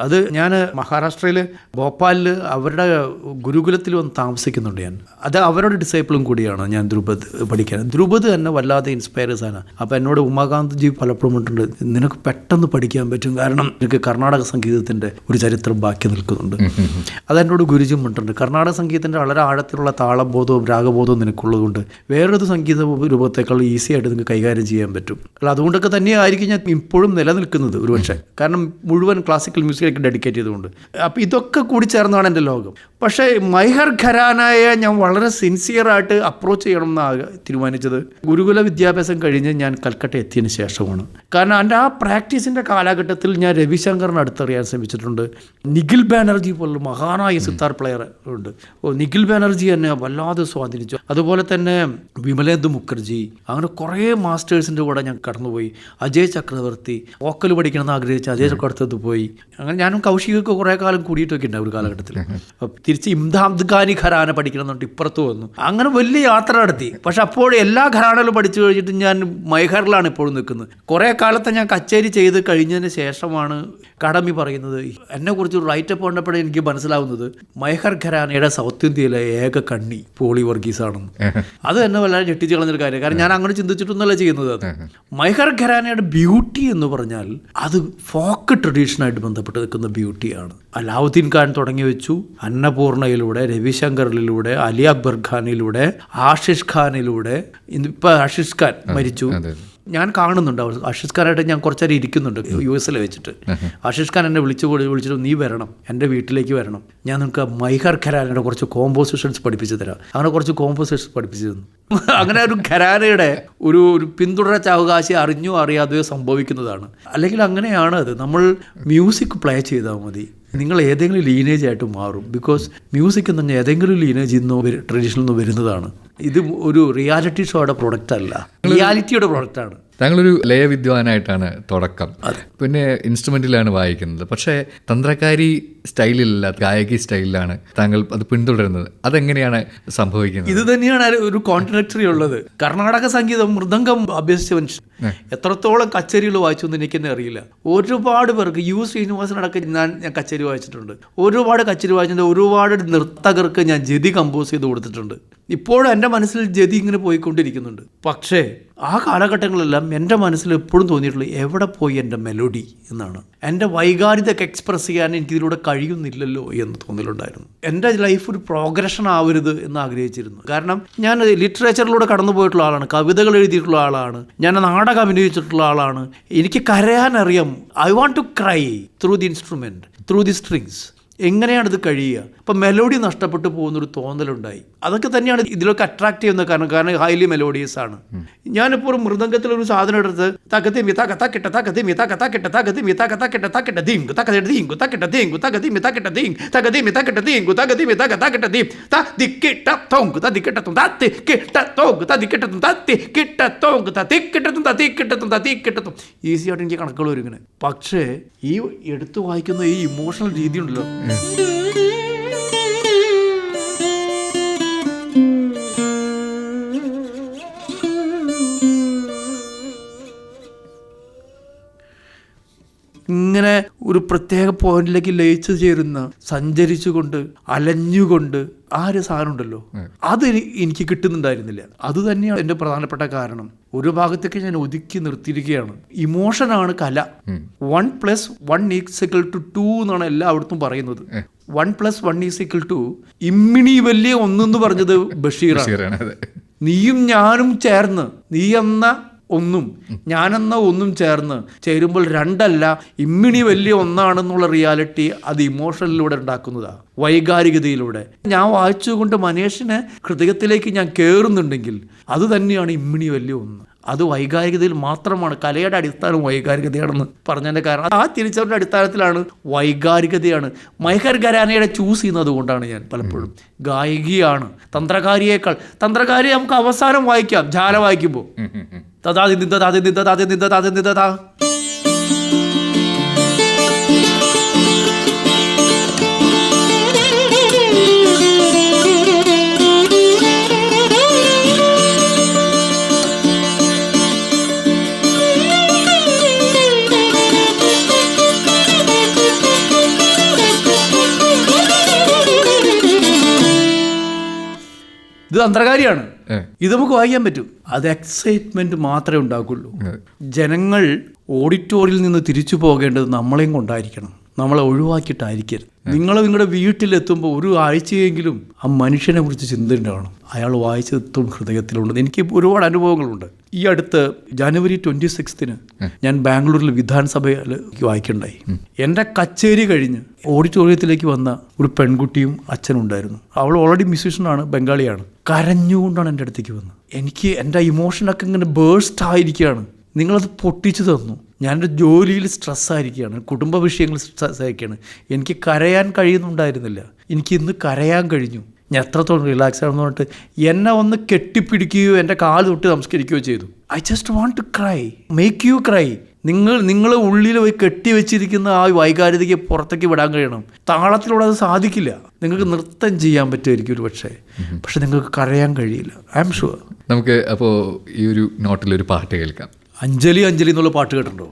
അത് ഞാൻ മഹാരാഷ്ട്രയിൽ ഭോപ്പാലിൽ അവരുടെ ഗുരുകുലത്തിൽ വന്ന് താമസിക്കുന്നുണ്ട്. ഞാൻ അത് അവരുടെ ഡിസൈപ്പിളും കൂടിയാണ് ഞാൻ ധ്രുപദ് പഠിക്കാൻ. ധ്രുപദ് തന്നെ വല്ലാതെ ഇൻസ്പയർസ് ആണ്. അപ്പോൾ എന്നോട് ഉമാകാന്ത് ജി പലപ്പോഴും ഇട്ടുണ്ട്, നിനക്ക് പെട്ടെന്ന് പഠിക്കാൻ പറ്റും, കാരണം എനിക്ക് കർണാടക സംഗീതത്തിൻ്റെ ഒരു ചരിത്രം ബാക്കി നിൽക്കുന്നുണ്ട്. അതെന്നോട് ഗുരുജും പറഞ്ഞിട്ടുണ്ട്. കർണാടക സംഗീതത്തിൻ്റെ വളരെ ആഴത്തിലുള്ള താളബോധവും രാഗബോധവും നിനക്കുള്ളതുകൊണ്ട് വേറൊരു സംഗീത രൂപത്തേക്കാൾ ഈസി ആയിട്ട് നിങ്ങൾക്ക് കൈകാര്യം ചെയ്യാൻ പറ്റും. അല്ല, അതുകൊണ്ടൊക്കെ തന്നെയായിരിക്കും ഞാൻ ഇപ്പോഴും നിലനിൽക്കുന്നത് ഒരുപക്ഷെ, കാരണം മുഴുവൻ ക്ലാസിക്കൽ മ്യൂസിക്കിലേക്ക് ഡെഡിക്കേറ്റ് ചെയ്തുകൊണ്ട്. അപ്പോൾ ഇതൊക്കെ കൂടി ചേർന്നാണ് എൻ്റെ ലോകം. പക്ഷേ മൈഹർ ഖരാനയെ ഞാൻ വളരെ സിൻസിയറായിട്ട് അപ്രോച്ച് ചെയ്യണം എന്നാണ് തീരുമാനിച്ചത് ഗുരുകുല വിദ്യാഭ്യാസം കഴിഞ്ഞ് ഞാൻ കൽക്കട്ട എത്തിയതിന് ശേഷമാണ്. കാരണം എൻ്റെ ആ പ്രാക്ടീസിൻ്റെ കാലഘട്ടത്തിൽ ഞാൻ രവിശങ്കറിനെ അടുത്തറിയാൻ ശ്രമിച്ചിട്ടുണ്ട്. നിഖിൽ ബാനർജി പോലുള്ള മഹാനായ സിത്താർ പ്ലെയർ ഉണ്ട്. നിഖിൽ ബാനർജി എന്നെ വല്ലാതെ സ്വാധീനിച്ചു. അതുപോലെ തന്നെ വിമലേന്ദു മുഖർജി, അങ്ങനെ കുറേ മാസ്റ്റേഴ്സിൻ്റെ കൂടെ ഞാൻ കടന്നുപോയി. അജയ് ചക്രവർത്തി, വോക്കൽ പഠിക്കണമെന്ന് ആഗ്രഹിച്ച് അജയ് ചക്രവർത്തി പോയി. അങ്ങനെ ഞാനും കൗശികൊക്കെ കുറേ കാലം കൂടിയിട്ടൊക്കെ ഉണ്ട് ഒരു കാലഘട്ടത്തിൽ. തിരിച്ച് ഇംദാദ് ഖാനി ഖരാന പഠിക്കണം എന്നിട്ട് ഇപ്പുറത്ത് വന്നു. അങ്ങനെ വലിയ യാത്ര നടത്തി. പക്ഷെ അപ്പോൾ എല്ലാ ഖരാനകളും പഠിച്ചു കഴിഞ്ഞിട്ട് ഞാൻ മൈഹറിലാണ് ഇപ്പോഴും നിൽക്കുന്നത്. കുറേ കാലത്തെ ഞാൻ കച്ചേരി ചെയ്ത് കഴിഞ്ഞതിന് ശേഷമാണ് അക്കാഡമി പറയുന്നത്, എന്നെക്കുറിച്ച് ഒരു റൈറ്റപ്പ് കണ്ടപ്പോഴേ എനിക്ക് മനസ്സിലാവുന്നത് മൈഹർ ഖരാനയുടെ സൗത്ത് ഇന്ത്യയിലെ ഏക കണ്ണി പോളി വർഗീസ് ആണെന്ന്. അത് എന്നെ വല്ലാതെ ഞെട്ടിച്ച് കളഞ്ഞൊരു കാര്യം. കാരണം ഞാൻ അങ്ങനെ ചിന്തിച്ചിട്ടൊന്നുമല്ല ചെയ്യുന്നത്. അത് മൈഹർ ഖരാനയുടെ ബ്യൂട്ടി എന്ന് പറഞ്ഞാൽ അത് ഫോക്ക് ട്രഡീഷനായിട്ട് ബന്ധപ്പെട്ട് നിൽക്കുന്ന ബ്യൂട്ടിയാണ്. അലാവുദ്ദീൻ ഖാൻ തുടങ്ങി വെച്ചു, അന്നപൂർണയിലൂടെ, രവിശങ്കറിലൂടെ, അലി അക്ബർ ഖാനിലൂടെ, ആഷിഷ് ഖാനിലൂടെ. ഇപ്പം ആഷിഷ് ഖാൻ മരിച്ചു. ഞാൻ കാണുന്നുണ്ട് ആഷിഷ് ഖാനായിട്ട് ഞാൻ കുറച്ചേരം ഇരിക്കുന്നുണ്ട് US വെച്ചിട്ട്. ആഷിഷ് ഖാൻ എന്നെ വിളിച്ചിട്ട് നീ വരണം, എൻ്റെ വീട്ടിലേക്ക് വരണം, ഞാൻ നിനക്ക് മൈഹർ ഖരാനയുടെ കുറച്ച് കോമ്പോസിഷൻസ് പഠിപ്പിച്ചു തരാം. അങ്ങനെ കുറച്ച് കോമ്പോസിഷൻസ് പഠിപ്പിച്ചു തന്നു. അങ്ങനെ ഒരു ഖരാനയുടെ ഒരു പിന്തുടർച്ചാവകാശി അറിഞ്ഞോ അറിയാതെയോ സംഭവിക്കുന്നതാണ്. അല്ലെങ്കിൽ അങ്ങനെയാണ് അത്. നമ്മൾ മ്യൂസിക് പ്ലേ ചെയ്താൽ മതി, നിങ്ങൾ ഏതെങ്കിലും ലീനേജ് ആയിട്ട് മാറും. ബിക്കോസ് മ്യൂസിക് എന്ന് പറഞ്ഞാൽ ഏതെങ്കിലും ലീനേജിൽ നിന്നോ ട്രഡീഷനിൽ നിന്നോ വരുന്നതാണ്. ഇത് ഒരു റിയാലിറ്റി ഷോയുടെ പ്രൊഡക്റ്റ് അല്ല, റിയാലിറ്റിയുടെ പ്രൊഡക്റ്റാണ്. താങ്കളൊരു ലയവിദ്വാനായിട്ടാണ് തുടക്കം, പിന്നെ ഇൻസ്ട്രുമെന്റിലാണ് വായിക്കുന്നത്. പക്ഷേ തന്ത്രക്കാരി സ്റ്റൈലിലല്ല, ഗായകി സ്റ്റൈലിലാണ് താങ്കൾ അത് പിന്തുടരുന്നത്. അതെങ്ങനെയാണ് സംഭവിക്കുന്നത്? ഇത് തന്നെയാണ് ഒരു കോൺട്രഡിക്ടറി ഉള്ളത്. കർണാടക സംഗീതം മൃദംഗം അഭ്യസിച്ച മനുഷ്യൻ എത്രത്തോളം കച്ചേരികൾ വായിച്ചു എന്ന് എനിക്ക് തന്നെ അറിയില്ല. ഒരുപാട് പേർക്ക് ശ്രീനിവാസനടക്കം ഞാൻ കച്ചേരി വായിച്ചിട്ടുണ്ട്. ഒരുപാട് കച്ചേരി വായിച്ചിട്ടുണ്ട്. ഒരുപാട് നർത്തകർക്ക് ഞാൻ ജതി കമ്പോസ് ചെയ്ത് കൊടുത്തിട്ടുണ്ട്. ഇപ്പോഴും എൻ്റെ മനസ്സിൽ ജതി ഇങ്ങനെ പോയിക്കൊണ്ടിരിക്കുന്നുണ്ട്. പക്ഷേ ആ കാലഘട്ടങ്ങളെല്ലാം എൻ്റെ മനസ്സിൽ എപ്പോഴും തോന്നിയിട്ടുള്ളത് എവിടെ പോയി എൻ്റെ മെലോഡി എന്നാണ്. എൻ്റെ വൈകാരികത എക്സ്പ്രസ് ചെയ്യാൻ എനിക്കിതിലൂടെ കഴിയുന്നില്ലല്ലോ എന്ന് തോന്നലുണ്ടായിരുന്നു. എൻ്റെ ലൈഫ് ഒരു പ്രോഗ്രഷൻ ആവരുത് എന്ന് ആഗ്രഹിച്ചിരുന്നു. കാരണം ഞാൻ ലിറ്ററേച്ചറിലൂടെ കടന്നു പോയിട്ടുള്ള ആളാണ്, കവിതകൾ എഴുതിയിട്ടുള്ള ആളാണ്, ഞാൻ നാടകം അഭിനയിച്ചിട്ടുള്ള ആളാണ്. എനിക്ക് കരയാനറിയാം. I want to cry through the instrument, through the strings. എങ്ങനെയാണിത് കഴിയുക? അപ്പം മെലോഡി നഷ്ടപ്പെട്ടു പോകുന്നൊരു തോന്നലുണ്ടായി. അതൊക്കെ തന്നെയാണ് ഇതിലൊക്കെ അട്രാക്ട് ചെയ്യുന്ന കാരണം ഹൈലി മെലോഡിയസ് ആണ്. ഞാനിപ്പോൾ ഒരു മൃദംഗത്തിലൊരു സാധനം എടുത്ത് തകതിമി തകതക്കിട്ട തകതിമി തകതക്കിട്ട തകതിമി തകതക്കിട്ട തക്കിട്ട ദീങ്കു തകതിട്ട ദീങ്കു തക്കിട്ട ദീങ്കു തകതിമി തക്കിട്ട ദീങ്ക് തകതിമി തക്കിട്ട ദീങ്കു തകതിമി തകതക്കിട്ട ദീം തദിക്കിട്ട തോങ്കു തദിക്കിട്ടതും തത്തിക്കിട്ട തോങ്കു തദിക്കിട്ടതും തത്തിക്കിട്ട തോങ്കു തത്തിക്കിട്ടതും തത്തിക്കിട്ടതും തത്തിക്കിട്ടതും. ഈസിയായിട്ട് എനിക്ക് കണക്കുകൾ വരും ഇങ്ങനെ. പക്ഷേ ഈ എടുത്തു വായിക്കുന്ന ഈ ഇമോഷണൽ രീതി ഉണ്ടല്ലോ, ഇങ്ങനെ ഒരു പ്രത്യേക പോയിന്റിലേക്ക് ലയിച്ചു ചേരുന്ന, സഞ്ചരിച്ചുകൊണ്ട് അലഞ്ഞുകൊണ്ട് ആ ഒരു സാധനം ഉണ്ടല്ലോ, അത് എനിക്ക് കിട്ടുന്നുണ്ടായിരുന്നില്ല. അത് തന്നെയാണ് എൻ്റെ പ്രധാനപ്പെട്ട കാരണം. ഒരു ഭാഗത്തേക്ക് ഞാൻ ഒതുക്കി നിർത്തിയിരിക്കുകയാണ്. ഇമോഷനാണ് കല. 1+1=2 എന്നാണ് എല്ലായിടത്തും പറയുന്നത്. 1+1=2. ഇമ്മിണി വലിയ ഒന്നെന്ന് പറഞ്ഞത് ബഷീറാണ്. നീയും ഞാനും ചേർന്ന്, നീ എന്ന ഒന്നും ഞാനെന്ന ഒന്നും ചേരുമ്പോൾ രണ്ടല്ല, ഇമ്മിണി വലിയ ഒന്നാണെന്നുള്ള റിയാലിറ്റി അത് ഇമോഷനിലൂടെ ഉണ്ടാക്കുന്നതാണ്, വൈകാരികതയിലൂടെ. ഞാൻ വായിച്ചുകൊണ്ട് മനേഷിനെ ഹൃദയത്തിലേക്ക് ഞാൻ കയറുന്നുണ്ടെങ്കിൽ അത് തന്നെയാണ് ഇമ്മിണി വലിയ ഒന്ന്. അത് വൈകാരികതയിൽ മാത്രമാണ്. കലയുടെ അടിസ്ഥാനം വൈകാരികതയാണെന്ന് പറഞ്ഞതിൻ്റെ കാരണം ആ തിരിച്ചറിവിൻ്റെ അടിസ്ഥാനത്തിലാണ്. വൈകാരികതയാണ്. മൈഹർ ഘരാനയുടെ ചൂസ് ചെയ്യുന്നത് കൊണ്ടാണ് ഞാൻ പലപ്പോഴും. ഗായികയാണ് തന്ത്രകാരിയേക്കാൾ. തന്ത്രകാരി നമുക്ക് അവസാനം വായിക്കാം, ജാല വായിക്കുമ്പോൾ തഥാ. ഇത് തന്ത്രകാരിയാണ്. ഇത് നമുക്ക് വായിക്കാൻ പറ്റും. അത് എക്സൈറ്റ്മെന്റ് മാത്രമേ ഉണ്ടാക്കുള്ളൂ. ജനങ്ങൾ ഓഡിറ്റോറിയിൽ നിന്ന് തിരിച്ചു പോകേണ്ടത് നമ്മളെയും കൊണ്ടായിരിക്കണം, നമ്മളെ ഒഴിവാക്കിയിട്ടായിരിക്കരുത്. നിങ്ങൾ നിങ്ങളുടെ വീട്ടിലെത്തുമ്പോൾ ഒരു ആഴ്ചയെങ്കിലും ആ മനുഷ്യനെ കുറിച്ച് ചിന്ത ഉണ്ടാവണം. അയാൾ വായിച്ചെത്തും ഹൃദയത്തിലുണ്ട്. എനിക്ക് ഒരുപാട് അനുഭവങ്ങളുണ്ട്. ഈ അടുത്ത് ജനുവരി 26 ഞാൻ ബാംഗ്ലൂരിൽ വിധാൻസഭയിൽ വായിക്കണ്ടായി. എൻ്റെ കച്ചേരി കഴിഞ്ഞ് ഓഡിറ്റോറിയത്തിലേക്ക് വന്ന ഒരു പെൺകുട്ടിയും അച്ഛനുണ്ടായിരുന്നു. അവൾ ഓൾറെഡി മ്യൂസീഷ്യനാണ്, ബംഗാളിയാണ്. കരഞ്ഞുകൊണ്ടാണ് എൻ്റെ അടുത്തേക്ക് വന്നത്. എനിക്ക് എൻ്റെ ഇമോഷനൊക്കെ ഇങ്ങനെ ബേഴ്സ്റ്റ് ആയിരിക്കുകയാണ്. നിങ്ങളത് പൊട്ടിച്ചു തന്നു. ഞാനെൻ്റെ ജോലിയിൽ സ്ട്രെസ്സായിരിക്കുകയാണ്, കുടുംബ വിഷയങ്ങൾ സ്ട്രെസ്സായിരിക്കുകയാണ്. എനിക്ക് കരയാൻ കഴിയുന്നുണ്ടായിരുന്നില്ല. എനിക്ക് ഇന്ന് കരയാൻ കഴിഞ്ഞു. ഞാൻ എത്രത്തോളം റിലാക്സ് ആണെന്ന് പറഞ്ഞിട്ട് എന്നെ ഒന്ന് കെട്ടിപ്പിടിക്കുകയോ എൻ്റെ കാല് തൊട്ട് നമസ്കരിക്കുകയോ ചെയ്തു. I just want to cry, make you cry. നിങ്ങൾ ഉള്ളിൽ പോയി കെട്ടിവെച്ചിരിക്കുന്ന ആ വൈകാരികതയ്ക്ക് പുറത്തേക്ക് വിടാൻ കഴിയണം. താളത്തിലൂടെ അത് സാധിക്കില്ല. നിങ്ങൾക്ക് നൃത്തം ചെയ്യാൻ പറ്റുമായിരിക്കും ഒരു പക്ഷേ നിങ്ങൾക്ക് കരയാൻ കഴിയില്ല. I am sure. നമുക്ക് അപ്പോൾ ഈ ഒരു നോട്ടിലൊരു പാട്ട് കേൾക്കാം. അഞ്ജലി അഞ്ജലി എന്നുള്ള പാട്ട് കേട്ടിട്ടുണ്ടോ?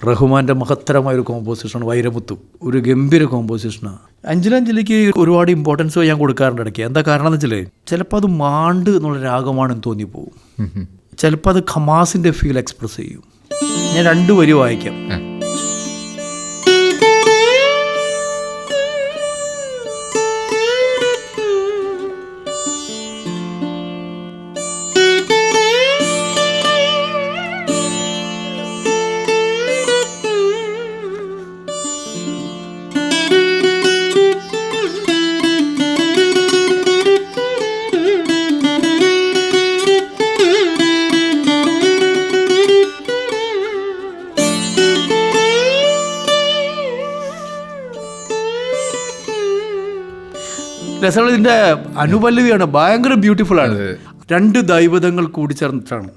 റഹ്മാൻ്റെ മഹത്തരമായ ഒരു കോമ്പോസിഷനാണ്. വൈരമുത്തു ഒരു ഗംഭീര കോമ്പോസിഷനാണ്. അഞ്ജലി അഞ്ജലിക്ക് ഒരുപാട് ഇമ്പോർട്ടൻസ് ഞാൻ കൊടുക്കാറുണ്ട് ഇടയ്ക്ക്. എന്താ കാരണം എന്ന് വെച്ചാൽ ചിലപ്പോൾ അത് മാണ്ട് എന്നുള്ള രാഗമാണെന്ന് തോന്നിപ്പോവും, ചിലപ്പോൾ അത് ഖമാസിൻ്റെ ഫീൽ എക്സ്പ്രസ് ചെയ്യും. ഞാൻ 2 വരി വായിക്കാം. രസമുള്ള ഇതിൻ്റെ അനുപല്ലവിയാണ്, ഭയങ്കര ബ്യൂട്ടിഫുൾ ആണ്. 2 ദൈവതങ്ങൾ കൂടി ചേർന്നിട്ടാണ്.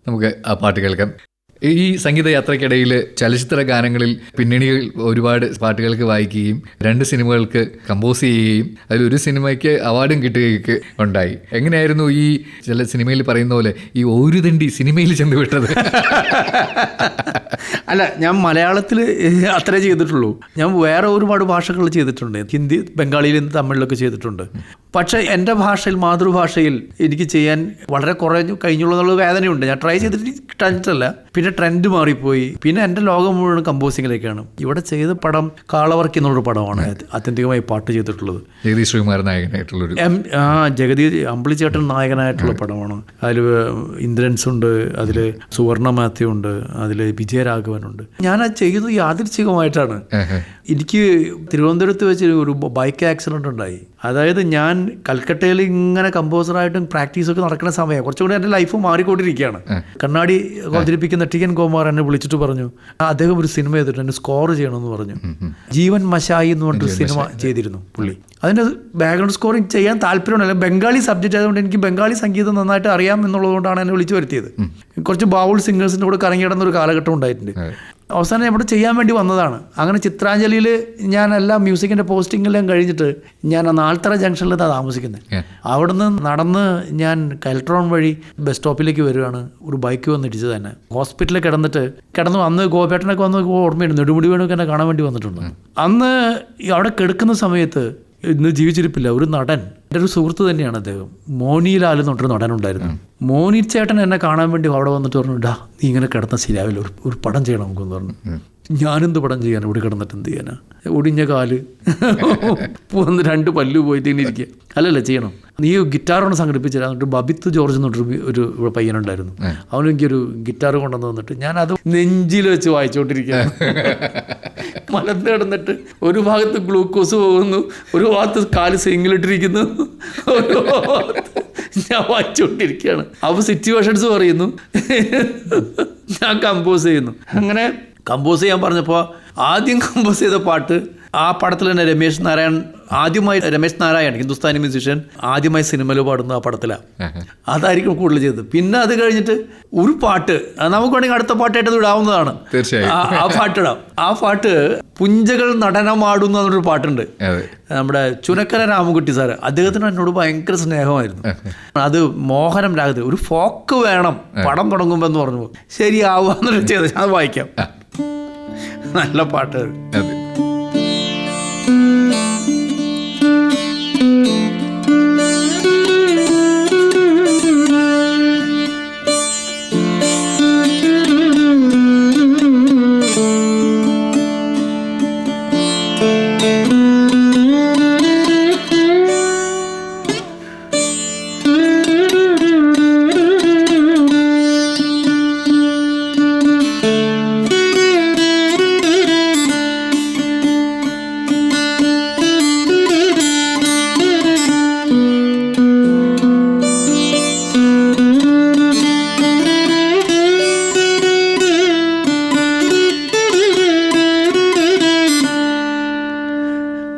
നമുക്ക് ആ പാട്ട് കേൾക്കാം. ഈ സംഗീത യാത്രയ്ക്കിടയിൽ ചലച്ചിത്ര ഗാനങ്ങളിൽ പിന്നണിയിൽ ഒരുപാട് പാട്ടുകൾക്ക് വായിക്കുകയും 2 സിനിമകൾക്ക് കമ്പോസ് ചെയ്യുകയും അതിലൊരു സിനിമയ്ക്ക് അവാർഡും കിട്ടുകയൊക്കെ ഉണ്ടായി. എങ്ങനെയായിരുന്നു ഈ ചില സിനിമയിൽ പറയുന്ന പോലെ ഈ ഒരു തണ്ടി സിനിമയിൽ ചെന്ന് വിട്ടത്? അല്ല, ഞാൻ മലയാളത്തിൽ അത്രേ ചെയ്തിട്ടുള്ളൂ. ഞാൻ വേറെ ഒരുപാട് ഭാഷകൾ ചെയ്തിട്ടുണ്ട്. ഹിന്ദി, ബംഗാളിയിൽ, തമിഴിലൊക്കെ ചെയ്തിട്ടുണ്ട്. പക്ഷേ എൻ്റെ ഭാഷയിൽ, മാതൃഭാഷയിൽ എനിക്ക് ചെയ്യാൻ വളരെ കഴിഞ്ഞുള്ള വേദനയുണ്ട്. ഞാൻ ട്രൈ ചെയ്തിട്ട് കിട്ടാനിട്ടല്ല. പിന്നെ ട്രെൻഡ് മാറിപ്പോയി. പിന്നെ എൻ്റെ ലോകം മുഴുവൻ കമ്പോസിങ്ങിലേക്കാണ്. ഇവിടെ ചെയ്ത പടം കാളവർക്കി എന്നുള്ളൊരു പടമാണ് ആത്യന്തികമായി പാട്ട് ചെയ്തിട്ടുള്ളത്. ജഗദീഷ് ശ്രീകുമാർ നായകനായിട്ടുള്ളൊരു അമ്പിളിച്ചേട്ടൻ നായകനായിട്ടുള്ള പടമാണ്. അതിൽ ഇന്ദ്രൻസ് ഉണ്ട്, അതിൽ സുവർണ മാത്യു ഉണ്ട്, അതിൽ വിജയരാഘവനുണ്ട്. ഞാനത് ചെയ്തത് യാദൃച്ഛികമായിട്ടാണ്. എനിക്ക് തിരുവനന്തപുരത്ത് വെച്ച് ഒരു ബൈക്ക് ആക്സിഡൻ്റ് ഉണ്ടായി. അതായത് ഞാൻ കൽക്കട്ടയിൽ ഇങ്ങനെ കമ്പോസറായിട്ടും പ്രാക്ടീസൊക്കെ നടക്കുന്ന സമയം കുറച്ചുകൂടി എൻ്റെ ലൈഫ് മാറിക്കൊണ്ടിരിക്കുകയാണ്. കണ്ണാടി അവതരിപ്പിക്കുന്ന ടി എൻ കുമാർ എന്നെ വിളിച്ചിട്ട് പറഞ്ഞു, അദ്ദേഹം ഒരു സിനിമ ചെയ്തിട്ട് എന്നെ സ്കോർ ചെയ്യണമെന്ന് പറഞ്ഞു. ജീവൻ മഷായി എന്ന് പറഞ്ഞിട്ടൊരു സിനിമ ചെയ്തിരുന്നു പുള്ളി. അതിൻ്റെ ബാക്ക്ഗ്രൗണ്ട് സ്കോറിങ് ചെയ്യാൻ താല്പര്യമുണ്ടല്ല. ബംഗാളി സബ്ജക്റ്റ് ആയതുകൊണ്ട് എനിക്ക് ബംഗാളി സംഗീതം നന്നായിട്ട് അറിയാം എന്നുള്ളതുകൊണ്ടാണ് എന്നെ വിളിച്ചു വരുത്തിയത്. കുറച്ച് ബാവുൾ സിംഗേഴ്സിൻ്റെ കൂടെ കറങ്ങി കിടന്ന ഒരു കാലഘട്ടം ഉണ്ടായിട്ടുണ്ട്. അവസാനം ഇവിടെ ചെയ്യാൻ വേണ്ടി വന്നതാണ്. അങ്ങനെ ചിത്രാഞ്ജലിയിൽ ഞാൻ എല്ലാ മ്യൂസിക്കിൻ്റെ പോസ്റ്റിങ്ങെല്ലാം കഴിഞ്ഞിട്ട് ഞാൻ ആ നാൽത്തറ ജംഗ്ഷനിലാണ് താമസിക്കുന്നത്. അവിടുന്ന് നടന്ന് ഞാൻ കെൽട്രോൺ വഴി ബസ് സ്റ്റോപ്പിലേക്ക് വരികയാണ്. ഒരു ബൈക്ക് വന്നിടിച്ച് തന്നെ ഹോസ്പിറ്റലിൽ കിടന്നു. അന്ന് ഗോപേട്ടനൊക്കെ വന്ന് ഓർമ്മയുണ്ട്. നെടുമുടി വേണമൊക്കെ എന്നെ കാണാൻ വേണ്ടി വന്നിട്ടുണ്ട്. അന്ന് അവിടെ കിടക്കുന്ന സമയത്ത് ഇന്ന് ജീവിച്ചിരിപ്പില്ല ഒരു നടൻ, എൻ്റെ ഒരു സുഹൃത്ത് തന്നെയാണ് അദ്ദേഹം, മോനിലാൽ എന്ന് പറഞ്ഞൊരു നടനുണ്ടായിരുന്നു. മോനി ചേട്ടൻ എന്നെ കാണാൻ വേണ്ടി അവിടെ വന്നിട്ട് പറഞ്ഞു, ഡാ നീ ഇങ്ങനെ കിടന്ന ശരിയാവില്ല, ഒരു പടം ചെയ്യണം നമുക്കെന്ന് പറഞ്ഞു. ഞാനെന്ത് പടം ചെയ്യാൻ ഇവിടെ കിടന്നിട്ട് എന്ത് ചെയ്യാനാ, ഒടിഞ്ഞ കാല് വന്ന് 2 പല്ലു പോയിട്ട് ഇങ്ങനെ ഇരിക്കുക. അല്ലല്ല ചെയ്യണം, നീ ഗിറ്റാറോണ് സംഘടിപ്പിച്ചു തരാം. എന്നിട്ട് ബബിത്ത് ജോർജ് എന്ന് പറഞ്ഞൊരു ഒരു പയ്യനുണ്ടായിരുന്നു. അവനെനിക്കൊരു ഗിറ്റാർ കൊണ്ടുവന്ന് വന്നിട്ട് ഞാനത് നെഞ്ചിൽ വെച്ച് വായിച്ചുകൊണ്ടിരിക്കുകയാണ്. മലന്ന് കിടന്നിട്ട് ഒരു ഭാഗത്ത് ഗ്ലൂക്കോസ് പോകുന്നു, ഒരു ഭാഗത്ത് കാല് സിംഗിലിട്ടിരിക്കുന്നു, ഒരു ഭാഗത്ത് ഞാൻ വായിച്ചുകൊണ്ടിരിക്കുകയാണ്. അപ്പോൾ സിറ്റുവേഷൻസ് പറയുന്നു, ഞാൻ കമ്പോസ് ചെയ്യുന്നു. അങ്ങനെ കമ്പോസ് ചെയ്യാൻ പറഞ്ഞപ്പോൾ ആദ്യം കമ്പോസ് ചെയ്ത പാട്ട് ആ പടത്തിൽ തന്നെ രമേശ് നാരായൺ ഹിന്ദുസ്ഥാനി മ്യൂസിഷ്യൻ ആദ്യമായി സിനിമയിൽ പാടുന്ന ആ പടത്തിലാണ്. അതായിരിക്കും കൂടുതൽ ചെയ്തത്. പിന്നെ അത് കഴിഞ്ഞിട്ട് ഒരു പാട്ട് നമുക്ക് വേണമെങ്കിൽ അടുത്ത പാട്ടായിട്ട് അത് ഇടാവുന്നതാണ്. ആ പാട്ടിടാം. ആ പാട്ട് പുഞ്ചകൾ നടനമാടുന്ന എന്നൊരു പാട്ടുണ്ട്. നമ്മുടെ ചുനക്കര രാമൻകുട്ടി സാറ്, അദ്ദേഹത്തിന് എന്നോട് ഭയങ്കര സ്നേഹമായിരുന്നു. അത് മോഹനം രാഗത്തിൽ ഒരു ഫോക്ക് വേണം പടം തുടങ്ങുമ്പോൾ എന്ന് പറഞ്ഞു. ശരിയാവുക ചെയ്ത് അത് വായിക്കാം. നല്ല പാട്ട്.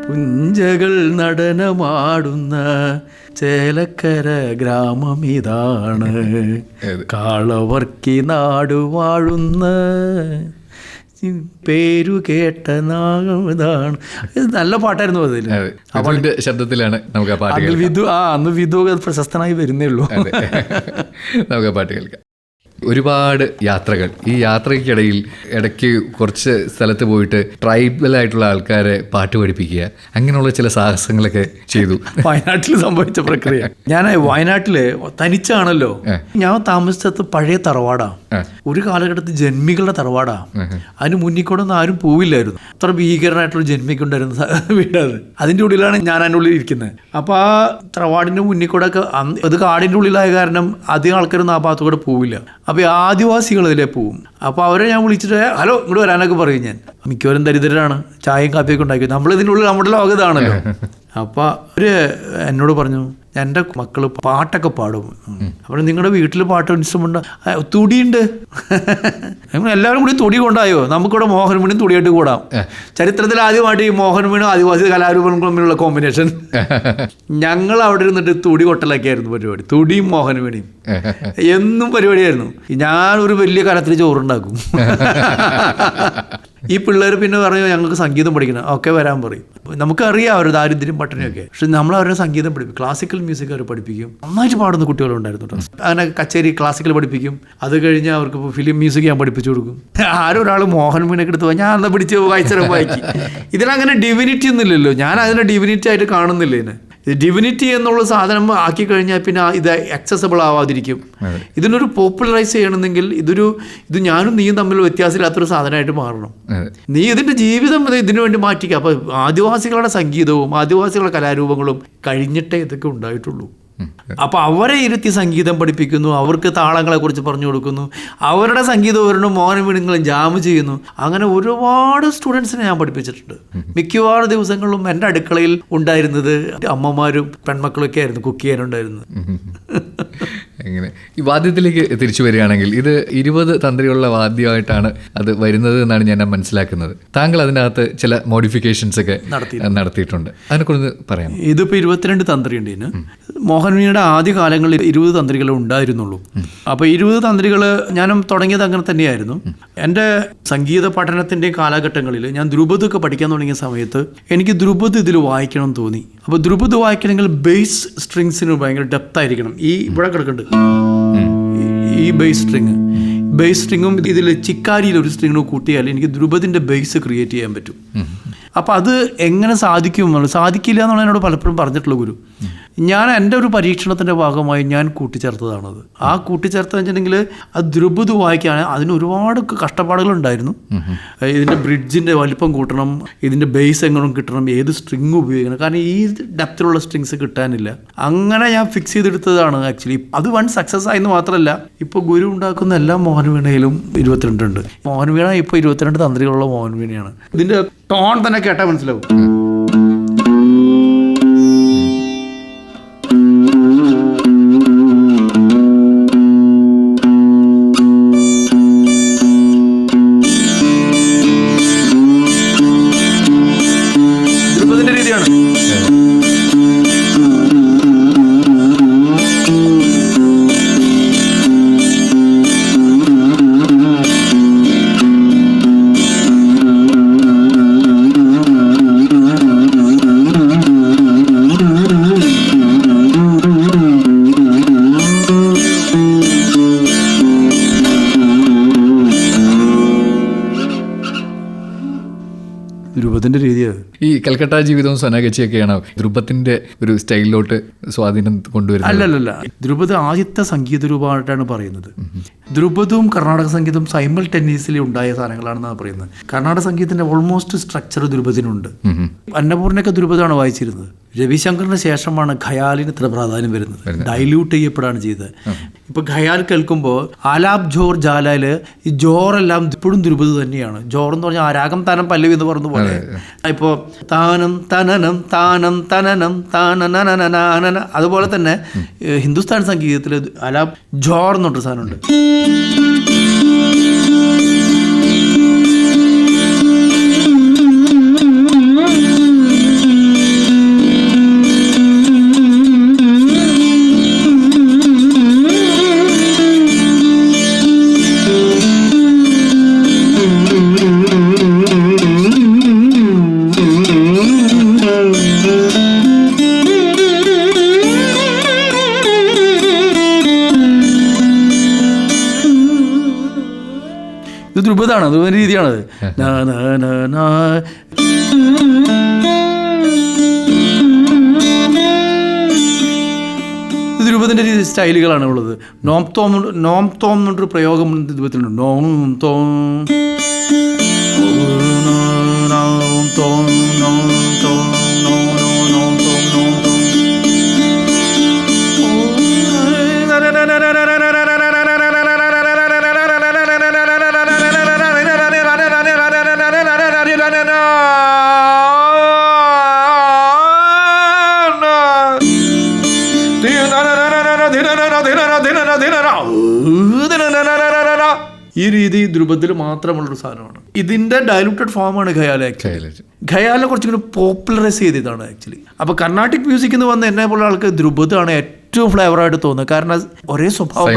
പുഞ്ചകൾ നടനമാടുന്ന ചേലക്കര ഗ്രാമമിതാണ്, കാളവർക്കി നാടു വാഴുന്ന പേരു കേട്ട നാടാണ്. നല്ല പാട്ടായിരുന്നു. അതിൽ ശബ്ദത്തിലാണ് നമുക്ക് ആ പാട്ട് അന്ന് വിധു പ്രശസ്തനായി വരുന്നേ ഉള്ളൂ. നമുക്ക് ആ പാട്ട് കേൾക്കാം. ഒരുപാട് യാത്രകൾ, ഈ യാത്രയ്ക്കിടയിൽ ഇടയ്ക്ക് കുറച്ച് സ്ഥലത്ത് പോയിട്ട് ട്രൈബലായിട്ടുള്ള ആൾക്കാരെ പാട്ട് പഠിപ്പിക്കുക, അങ്ങനെയുള്ള ചില സാഹസങ്ങളൊക്കെ ചെയ്തു. വയനാട്ടിൽ സംഭവിച്ച പ്രക്രിയ. ഞാൻ വയനാട്ടില് തനിച്ചാണല്ലോ, ഞാൻ താമസിച്ചത് പഴയ തറവാടാ. ഒരു കാലഘട്ടത്തിൽ ജന്മികളുടെ തറവാടാ. അതിന് മുന്നിക്കൂടൊന്നും ആരും പോവില്ലായിരുന്നു. അത്ര ഭീകരനായിട്ടുള്ള ജന്മിക്കുണ്ടായിരുന്ന വീടത്. അതിൻ്റെ ഉള്ളിലാണ് ഞാൻ അതിൻ്റെ ഉള്ളിൽ ഇരിക്കുന്നത്. അപ്പോൾ ആ തറവാടിൻ്റെ മുന്നിക്കൂടൊക്കെ അത് കാടിൻ്റെ ഉള്ളിലായ കാരണം അധികം ആൾക്കാരൊന്നും ആ ഭാഗത്തുകൂടെ പോവില്ല. അപ്പോൾ ആദിവാസികൾ ഇതിലേ പോവും. അപ്പോൾ അവരെ ഞാൻ വിളിച്ചിട്ട് ഹലോ ഇങ്ങോട്ട് വരാനൊക്കെ പറയും. ഞാൻ മിക്കവരും ദരിദ്രരാണ്, ചായയും കാപ്പിയൊക്കെ ഉണ്ടാക്കി. നമ്മളിതിനുള്ളിൽ നമ്മുടെ ലോകതാണല്ലോ. അപ്പോൾ അവർ എന്നോട് പറഞ്ഞു, എൻ്റെ മക്കൾ പാട്ടൊക്കെ പാടും. അപ്പോൾ നിങ്ങളുടെ വീട്ടിൽ പാട്ട് ഇൻസ്ട്രുമെൻ്റ് തുടിയുണ്ട്, എല്ലാവരും കൂടി തുടി കൊണ്ടായോ, നമുക്കിവിടെ മോഹൻ വീണും തുടിയായിട്ട് കൂടാം. ചരിത്രത്തിൽ ആദ്യമായിട്ട് ഈ മോഹൻ വീണും ആദിവാസി കലാരൂപങ്ങളും തമ്മിലുള്ള കോമ്പിനേഷൻ. ഞങ്ങൾ അവിടെ ഇരുന്നിട്ട് തുടി കൊട്ടലൊക്കെ ആയിരുന്നു പരിപാടി. തുടിയും മോഹൻ വീണയും എന്നും പരിപാടിയായിരുന്നു. ഞാനൊരു വലിയ കലത്തിൽ ചോറുണ്ടാക്കും. ഈ പിള്ളേർ പിന്നെ പറഞ്ഞു ഞങ്ങൾക്ക് സംഗീതം പഠിക്കണം. ഒക്കെ വരാൻ പറയും. നമുക്കറിയാം അവർ ദാരിദ്ര്യം പട്ടിണിയൊക്കെ, പക്ഷെ നമ്മൾ അവരുടെ സംഗീതം പഠിപ്പിക്കും. ക്ലാസിക്കൽ മ്യൂസിക് അവർ പഠിപ്പിക്കും. നന്നായിട്ട് പാടുന്ന കുട്ടികളുണ്ടായിരുന്നു കേട്ടോ. അങ്ങനെ കച്ചേരി ക്ലാസിക്കൽ പഠിപ്പിക്കും. അത് കഴിഞ്ഞ് അവർക്ക് ഫിലിം മ്യൂസിക് ഞാൻ പഠിപ്പിച്ചു കൊടുക്കും. ആരും ഒരാൾ മോഹൻ വീണൊക്കെ എടുത്ത് പോയി ഞാൻ അന്ന് പിടിച്ച് വായിച്ചരം വായിക്കും. ഇതിനങ്ങനെ ഡിവിനിറ്റി ഒന്നുമില്ലല്ലോ. ഞാൻ അതിനെ ഡിവിനിറ്റി ആയിട്ട് കാണുന്നില്ല. ഇതിനെ ഡിവിനിറ്റി എന്നുള്ള സാധനം ആക്കി കഴിഞ്ഞാൽ പിന്നെ ഇത് അക്സസബിൾ ആവാതിരിക്കും. ഇതിനൊരു പോപ്പുലറൈസ് ചെയ്യണമെങ്കിൽ ഇത് ഞാനും നീയും തമ്മിൽ വ്യത്യാസമില്ലാത്തൊരു സാധനമായിട്ട് മാറണം. നീ ഇതിൻ്റെ ജീവിതം ഇതിനു വേണ്ടി മാറ്റിക്കുക. അപ്പോൾ ആദിവാസികളുടെ സംഗീതവും ആദിവാസികളുടെ കലാരൂപങ്ങളും കഴിഞ്ഞിട്ടേ ഇതൊക്കെ ഉണ്ടായിട്ടുള്ളൂ. അപ്പോൾ അവരെ ഇരുത്തി സംഗീതം പഠിപ്പിക്കുന്നു, അവർക്ക് താളങ്ങളെ കുറിച്ച് പറഞ്ഞു കൊടുക്കുന്നു, അവരുടെ സംഗീതം ഒരെണ്ണം മോഹൻ വീണുങ്ങളും ജാം ചെയ്യുന്നു. അങ്ങനെ ഒരുപാട് സ്റ്റുഡൻസിനെ ഞാൻ പഠിപ്പിച്ചിട്ടുണ്ട്. മിക്കവാറും ദിവസങ്ങളിലും എൻ്റെ അടുക്കളയിൽ ഉണ്ടായിരുന്നത് അമ്മമാരും പെൺമക്കളൊക്കെ ആയിരുന്നു കുക്ക് ചെയ്യാനുണ്ടായിരുന്നത്. അങ്ങനെ ഈ വാദ്യത്തിലേക്ക് തിരിച്ചു വരികയാണെങ്കിൽ ഇത് 20 തന്ത്രിയുള്ള വാദ്യമായിട്ടാണ് അത് വരുന്നത് എന്നാണ് ഞാൻ മനസ്സിലാക്കുന്നത്. താങ്കൾ അതിനകത്ത് ചില മോഡിഫിക്കേഷൻസ് ഒക്കെ നടത്തിയിട്ടുണ്ട്, അതിനെക്കുറിച്ച് പറയാം. ഇതിപ്പോൾ 22 തന്ത്രിയുണ്ട് ഇതിന്. മോഹൻ വീണയുടെ ആദ്യ കാലങ്ങളിൽ 20 തന്ത്രികളെ ഉണ്ടായിരുന്നുള്ളൂ. അപ്പോൾ 20 തന്ത്രികൾ ഞാനും തുടങ്ങിയത് അങ്ങനെ തന്നെയായിരുന്നു. എൻ്റെ സംഗീത പഠനത്തിൻ്റെ കാലഘട്ടങ്ങളിൽ ഞാൻ ധ്രുപദൊക്കെ പഠിക്കാൻ തുടങ്ങിയ സമയത്ത് എനിക്ക് ധ്രുപദ് ഇതിൽ വായിക്കണം തോന്നി. അപ്പോൾ ധ്രുപദ് വായിക്കണമെങ്കിൽ ബേസ് സ്ട്രിങ്സിന് ഭയങ്കര ഡെപ്ത് ആയിരിക്കണം. ഈ ഇവിടെ കിടക്കുന്നുണ്ട് ഈ ബേസ് സ്ട്രിങ്ങും ഇതിൽ ചിക്കാരിയിൽ ഒരു സ്ട്രിങ്ങിനും കൂട്ടിയാൽ എനിക്ക് ധ്രുപദിൻ്റെ ബേസ് ക്രിയേറ്റ് ചെയ്യാൻ പറ്റും. അപ്പോൾ അത് എങ്ങനെ സാധിക്കില്ല എന്നാണ് എന്നോട് പലപ്പോഴും പറഞ്ഞിട്ടുള്ള ഗുരു. ഞാൻ എൻ്റെ ഒരു പരീക്ഷണത്തിൻ്റെ ഭാഗമായി ഞാൻ കൂട്ടിച്ചേർത്തതാണത്. ആ കൂട്ടിച്ചേർത്തതെന്ന് വെച്ചിട്ടുണ്ടെങ്കിൽ അത് ധ്രുപദ് വായിക്കാൻ അതിന് ഒരുപാട് കഷ്ടപ്പാടുകളുണ്ടായിരുന്നു. ഇതിൻ്റെ ബ്രിഡ്ജിൻ്റെ വലിപ്പം കൂട്ടണം, ഇതിൻ്റെ ബേസ് എങ്ങനെ കിട്ടണം, ഏത് സ്ട്രിങ് ഉപയോഗിക്കണം, കാരണം ഈ ഡെപ്തിലുള്ള സ്ട്രിങ്സ് കിട്ടാനില്ല. അങ്ങനെ ഞാൻ ഫിക്സ് ചെയ്തെടുത്തതാണ് ആക്ച്വലി. അത് വൺ സക്സസ് ആയെന്ന് മാത്രമല്ല, ഇപ്പോൾ ഗുരു ഉണ്ടാക്കുന്ന എല്ലാ മോഹൻ വീണയിലും 22 ഉണ്ട്. മോഹൻ വീണ ഇപ്പോൾ 22 തന്ത്രികളുള്ള മോഹൻ വീണയാണ്. ഇതിൻ്റെ ടോൺ തന്നെ കേട്ടാൽ മനസ്സിലാവും. ധ്രുപദിന്റെ രീതിയാണ്. ധ്രുപദിന്റെ രീതിയാണ്. ഈ കൽക്കട്ട ജീവിതവും സൊനാഗച്ചിയൊക്കെയാണോ ധ്രുപത്തിന്റെ ഒരു സ്റ്റൈലിലോട്ട് സ്വാധീനം കൊണ്ടുവരുന്നത്? അല്ലല്ല, ധ്രുപദ് ആദ്യത്തെ സംഗീത രൂപമായിട്ടാണ് പറയുന്നത്. ധ്രുപദും കർണാടക സംഗീതം സൈമൾട്ടേനിയസ്ലി ഉണ്ടായ സാധനങ്ങളാണെന്നാണ് പറയുന്നത്. കർണാടക സംഗീതത്തിന്റെ ഓൾമോസ്റ്റ് സ്ട്രക്ചർ ധ്രുപദിനുണ്ട്. അന്നപൂർണ്ണയൊക്കെ ധ്രുപദാണ് വായിച്ചിരുന്നത്. രവിശങ്കറിന് ശേഷമാണ് ഖയാലിന് ഇത്ര പ്രാധാന്യം വരുന്നത്. ഡൈല്യൂട്ട് ചെയ്യപ്പെടാണ് ചെയ്തത്. ഇപ്പൊ ഖയാൽ കേൾക്കുമ്പോൾ ആലാപ് ജോർ ജാലയില് ഈ ജോറെല്ലാം ഇപ്പോഴും ധ്രുപദ് തന്നെയാണ്. ജോർ എന്ന് പറഞ്ഞാൽ രാഗം താനം പല്ലവി എന്ന് പറഞ്ഞ പോലെ. ഇപ്പോൾ താനം തനനം താനം തനനം താനനനനന, അതുപോലെ തന്നെ ഹിന്ദുസ്ഥാൻ സംഗീതത്തിൽ ആലാപ് ജോർ എന്ന് പറഞ്ഞൊരു സാധനമുണ്ട്. ഇത് ധ്രുപദാണ്, അത് ഒരു രീതിയാണത്. ധ്രുപദിന്റെ രീതി സ്റ്റൈലുകളാണ് ഉള്ളത്. നോം തോം എന്നൊരു പ്രയോഗം ധ്രുപത്തിലുണ്ട്. നോം തോം ഈ രീതി ധ്രുപദിൽ മാത്രമുള്ളൊരു സാധനമാണ്. ഇതിന്റെ ഡയലൂട്ടഡ് ഫോമാണ് ഖയാൽ. ഖയാലിനെ കുറച്ചുകൂടി പോപ്പുലറൈസ് ചെയ്തതാണ് ആക്ച്വലി. അപ്പോൾ കർണാട്ടിക് മ്യൂസിക് എന്ന് വന്ന എന്നെ പോലെ ആൾക്ക് ധ്രുപദാണ് ഏറ്റവും ഫ്ലേവറായിട്ട് തോന്നുന്നത്. കാരണം ഒരേ സ്വഭാവം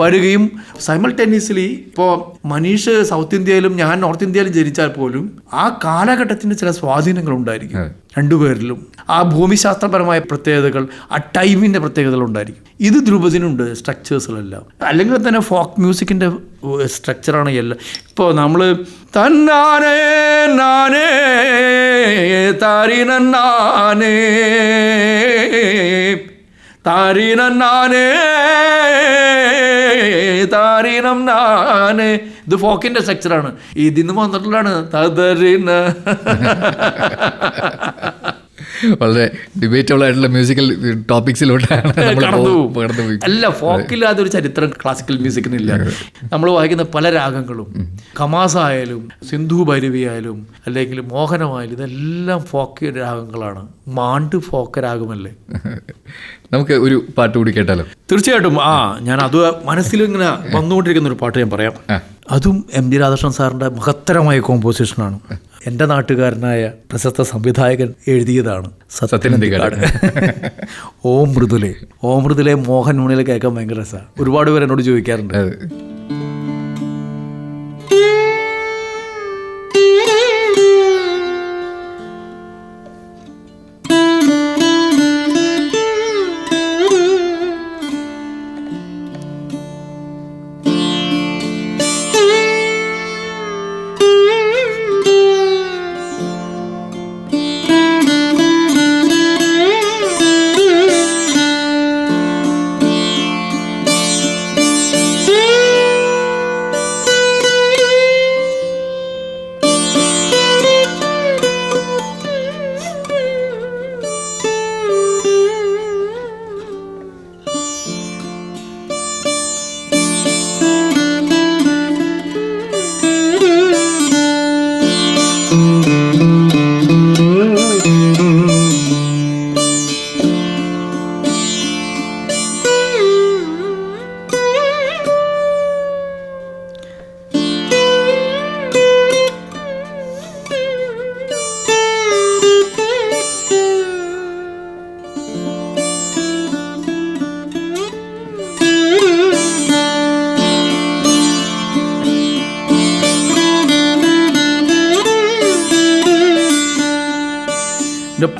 വരികയും സൈമൾട്ടേനിയസ്ലി. ഇപ്പോൾ മനീഷ് സൗത്ത് ഇന്ത്യയിലും ഞാൻ നോർത്ത് ഇന്ത്യയിലും ജനിച്ചാൽ പോലും ആ കാലഘട്ടത്തിന് ചില സ്വാധീനങ്ങൾ ഉണ്ടായിരിക്കും രണ്ടുപേരിലും. ആ ഭൂമിശാസ്ത്രപരമായ പ്രത്യേകതകൾ, ആ ടൈമിൻ്റെ പ്രത്യേകതകൾ ഉണ്ടായിരിക്കും. ഇത് ധ്രുപദിനുണ്ട് സ്ട്രക്ചേഴ്സിലെല്ലാം. അല്ലെങ്കിൽ തന്നെ ഫോക്ക് മ്യൂസിക്കിൻ്റെ സ്ട്രക്ചറാണ് എല്ലാം. ഇപ്പോൾ നമ്മൾ തന്നാനേ നാനേ താരിനാനേ താരീനം നാനേ താരീനം നാനേ, ഇത് ഫോക്കിൻ്റെ സ്ട്രക്ചറാണ്. ഇതിന്ന് വന്നിട്ടുള്ളതാണ് തതറിന. വളരെ ഡിബേറ്റബിൾ ആയിട്ടുള്ള മ്യൂസിക്കൽ ടോപ്പിക്സിലോട്ടാണ് നമ്മൾ കടന്നുപോയി. അല്ല, ഫോക്കില്ലാതെ ഒരു ചരിത്രം ക്ലാസിക്കൽ മ്യൂസിക്കിനില്ല. നമ്മൾ വായിക്കുന്ന പല രാഗങ്ങളും, കമാസായാലും സിന്ധു ഭൈരവി ആയാലും അല്ലെങ്കിൽ മോഹനമായാലും, ഇതെല്ലാം ഫോക്ക് രാഗങ്ങളാണ്. മാണ്ട് ഫോക്ക് രാഗമല്ലേ. നമുക്ക് ഒരു പാട്ട് കൂടി കേട്ടാലോ? തീർച്ചയായിട്ടും. ഞാൻ അത് മനസ്സിലിങ്ങനെ വന്നുകൊണ്ടിരിക്കുന്ന ഒരു പാട്ട് ഞാൻ പറയാം. അതും എം ജി രാധാകൃഷ്ണൻ സാറിൻ്റെ മഹത്തരമായ കോമ്പോസിഷനാണ്. എൻ്റെ നാട്ടുകാരനായ പ്രശസ്ത സംവിധായകൻ എഴുതിയതാണ്. സത്യനന്ദിക്കാട്. ഓം മൃദുലേ. ഓം മൃദുലേ മോഹൻ മുണിയിൽ കേൾക്കാൻ ഭയങ്കര രസമാണ്. ഒരുപാട് പേർ എന്നോട് ചോദിക്കാറുണ്ട്.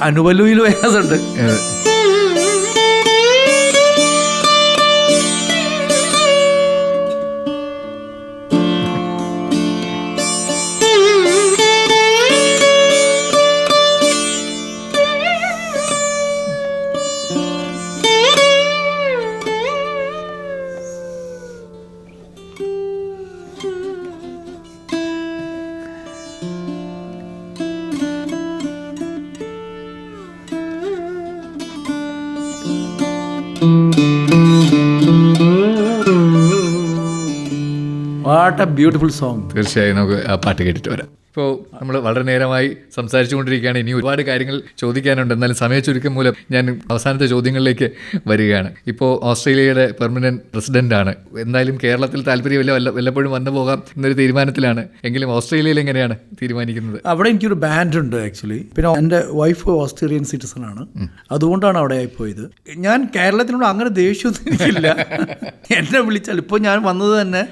അനുവലുയിൽ വ്യത്യാസമുണ്ട്. What A beautiful song. തീർച്ചയായും നമുക്ക് ആ പാട്ട് കേട്ടിട്ട് വരാം. ഇപ്പോൾ നമ്മൾ വളരെ നേരമായി സംസാരിച്ചു കൊണ്ടിരിക്കുകയാണ്. ഇനി ഒരുപാട് കാര്യങ്ങൾ ചോദിക്കാനുണ്ട്. എന്നാലും സമയച്ചുരുക്കം മൂലം ഞാൻ അവസാനത്തെ ചോദ്യങ്ങളിലേക്ക് വരികയാണ്. ഇപ്പോൾ ഓസ്ട്രേലിയയുടെ പെർമനന്റ് പ്രസിഡന്റാണ്. എന്തായാലും കേരളത്തിൽ താല്പര്യമില്ല, വല്ലപ്പോഴും വന്നു പോകാം എന്നൊരു തീരുമാനത്തിലാണ്. എങ്കിലും ഓസ്ട്രേലിയയിൽ എങ്ങനെയാണ് തീരുമാനിക്കുന്നത്? അവിടെ എനിക്കൊരു ബാൻഡ് ഉണ്ട് ആക്ച്വലി. പിന്നെ എൻ്റെ വൈഫ് ഓസ്ട്രേലിയൻ സിറ്റിസൺ ആണ്. അതുകൊണ്ടാണ് അവിടെ ആയിപ്പോയത്. ഞാൻ കേരളത്തിനോട് അങ്ങനെ ദേഷ്യമൊന്നും എനിക്കില്ല. എന്നെ വിളിച്ചാൽ ഇപ്പോൾ ഞാൻ വന്നത് തന്നെ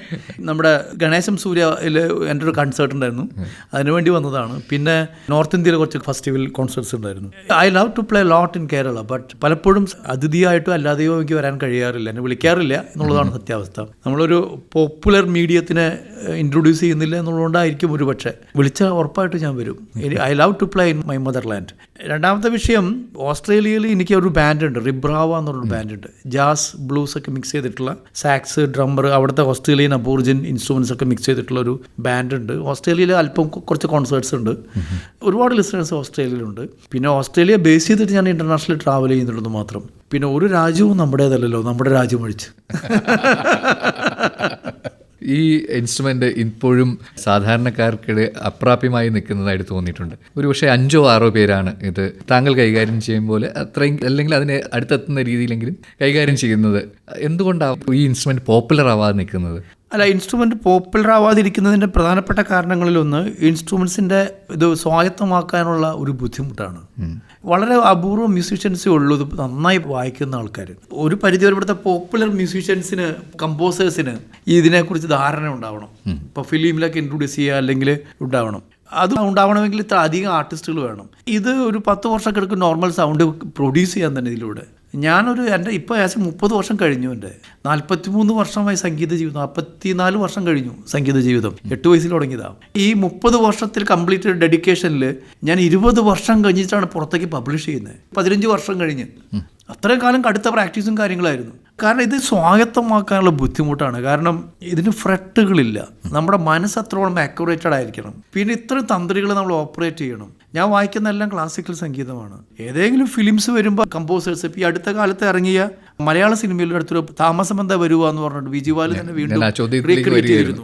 നമ്മുടെ ഗണേശം സൂര്യയിൽ എൻ്റെ ഒരു കൺസേർട്ട് ഉണ്ടായിരുന്നു, അതിനുവേണ്ടി വന്നതാണ്. പിന്നെ നോർത്ത് ഇന്ത്യയിൽ കുറച്ച് ഫെസ്റ്റിവൽ കോൺസേർട്സ് ഉണ്ടായിരുന്നു. I love to play lot in Kerala. But പലപ്പോഴും അതിഥിയായിട്ടോ അല്ലാതെയോ എനിക്ക് വരാൻ കഴിയാറില്ല, എന്നെ വിളിക്കാറില്ല എന്നുള്ളതാണ് സത്യാവസ്ഥ. നമ്മളൊരു പോപ്പുലർ മീഡിയത്തിനെ ഇൻട്രൊഡ്യൂസ് ചെയ്യുന്നില്ല എന്നുള്ളതുകൊണ്ടായിരിക്കും ഒരു പക്ഷേ. വിളിച്ചാൽ ഉറപ്പായിട്ട് ഞാൻ വരും. I love to play in my motherland. രണ്ടാമത്തെ വിഷയം, ഓസ്ട്രേലിയയിൽ എനിക്ക് ഒരു ബാൻഡ് ഉണ്ട്, റിബ്രാവ എന്നുള്ളൊരു ബാൻഡ് ഉണ്ട്. ജാസ് ബ്ലൂസ് ഒക്കെ മിക്സ് ചെയ്തിട്ടുള്ള സാക്സ്, ഡ്രമ്മർ, അവിടുത്തെ ഓസ്ട്രേലിയൻ അബോർജിൻ ഇൻസ്ട്രുമെൻറ്റ്സ് ഒക്കെ മിക്സ് ചെയ്തിട്ടുള്ള ഒരു ബാൻഡ് ഉണ്ട്. ഓസ്ട്രേലിയയിൽ അല്പം കുറച്ച് കോൺസേർട്സ് ഉണ്ട്. ഒരുപാട് ലിസണേഴ്സ് ഓസ്ട്രേലിയയിലുണ്ട്. പിന്നെ ഓസ്ട്രേലിയ ബേസ് ചെയ്തിട്ട് ഞാൻ ഇൻ്റർനാഷണൽ ട്രാവൽ ചെയ്യുന്നുള്ളത് മാത്രം. പിന്നെ ഒരു രാജ്യവും നമ്മുടേതല്ലല്ലോ, നമ്മുടെ രാജ്യം ഒഴിച്ച്. ഈ ഇൻസ്ട്രുമെൻ്റ് ഇപ്പോഴും സാധാരണക്കാർക്കിടെ അപ്രാപ്യമായി നിൽക്കുന്നതായിട്ട് തോന്നിയിട്ടുണ്ട്. ഒരു പക്ഷേ 5-6 പേരാണ് ഇത് താങ്കൾ കൈകാര്യം ചെയ്യുമ്പോൾ അത്രയും, അല്ലെങ്കിൽ അതിനെ അടുത്തെത്തുന്ന രീതിയിലെങ്കിലും കൈകാര്യം ചെയ്യുന്നത്. എന്തുകൊണ്ടാണ് ഈ ഇൻസ്ട്രുമെൻറ്റ് പോപ്പുലർ ആവാതെ നിൽക്കുന്നത്? അല്ല, ഇൻസ്ട്രുമെൻറ്റ് പോപ്പുലർ ആവാതിരിക്കുന്നതിൻ്റെ പ്രധാനപ്പെട്ട കാരണങ്ങളിലൊന്ന് ഇൻസ്ട്രുമെൻസിൻ്റെ ഇത് സ്വായത്തമാക്കാനുള്ള ഒരു ബുദ്ധിമുട്ടാണ്. വളരെ അപൂർവം മ്യൂസീഷ്യൻസേ ഉള്ളൂ ഇത് നന്നായി വായിക്കുന്ന ആൾക്കാർ. ഒരു പരിധിവരെ ഇവിടുത്തെ പോപ്പുലർ മ്യൂസീഷ്യൻസിന്, കമ്പോസേഴ്സിന് ഇതിനെക്കുറിച്ച് ധാരണ ഉണ്ടാവണം. ഇപ്പോൾ ഫിലിമിലൊക്കെ ഇൻട്രൊഡ്യൂസ് ചെയ്യുക അല്ലെങ്കിൽ ഉണ്ടാവണം. അത് ഉണ്ടാവണമെങ്കിൽ ഇത്ര അധികം ആർട്ടിസ്റ്റുകൾ വേണം. ഇത് ഒരു 10 വർഷമൊക്കെ എടുക്കും നോർമൽ സൗണ്ട് പ്രൊഡ്യൂസ് ചെയ്യാൻ തന്നെ ഇതിലൂടെ. ഞാനൊരു എൻ്റെ ഇപ്പോൾ ഏകദേശം 30 വർഷം കഴിഞ്ഞു. എൻ്റെ 43 വർഷമായി സംഗീത ജീവിതം, 44 വർഷം കഴിഞ്ഞു സംഗീത ജീവിതം. 8 വയസ്സിൽ തുടങ്ങിയതാണ്. ഈ 30 വർഷത്തിൽ കംപ്ലീറ്റ് ഡെഡിക്കേഷനിൽ ഞാൻ 20 വർഷം കഴിഞ്ഞിട്ടാണ് പുറത്തേക്ക് പബ്ലിഷ് ചെയ്യുന്നത്. 15 വർഷം കഴിഞ്ഞ്. അത്രയും കാലം കടുത്ത പ്രാക്ടീസും കാര്യങ്ങളായിരുന്നു. കാരണം ഇത് സ്വായത്തമാക്കാനുള്ള ബുദ്ധിമുട്ടാണ്. കാരണം ഇതിന് ഫ്രെട്ടുകളില്ല. നമ്മുടെ മനസ്സ് അത്രോളം ആക്യുറേറ്റഡ് ആയിരിക്കണം. പിന്നെ ഇത്രയും തന്ത്രികൾ നമ്മൾ ഓപ്പറേറ്റ് ചെയ്യണം. ഞാൻ വായിക്കുന്ന എല്ലാം ക്ലാസിക്കൽ സംഗീതമാണ്. ഏതെങ്കിലും ഫിലിംസ് വരുമ്പോൾ കമ്പോസേഴ്സ്, ഇപ്പോൾ ഈ അടുത്ത കാലത്ത് ഇറങ്ങിയ മലയാള സിനിമയിൽ അടുത്തൊരു താമസം എന്താ വരുക എന്ന് പറഞ്ഞിട്ട് വിജിവാല് തന്നെ വീണ്ടും റീക്രിയേറ്റ് ചെയ്തിരുന്നു.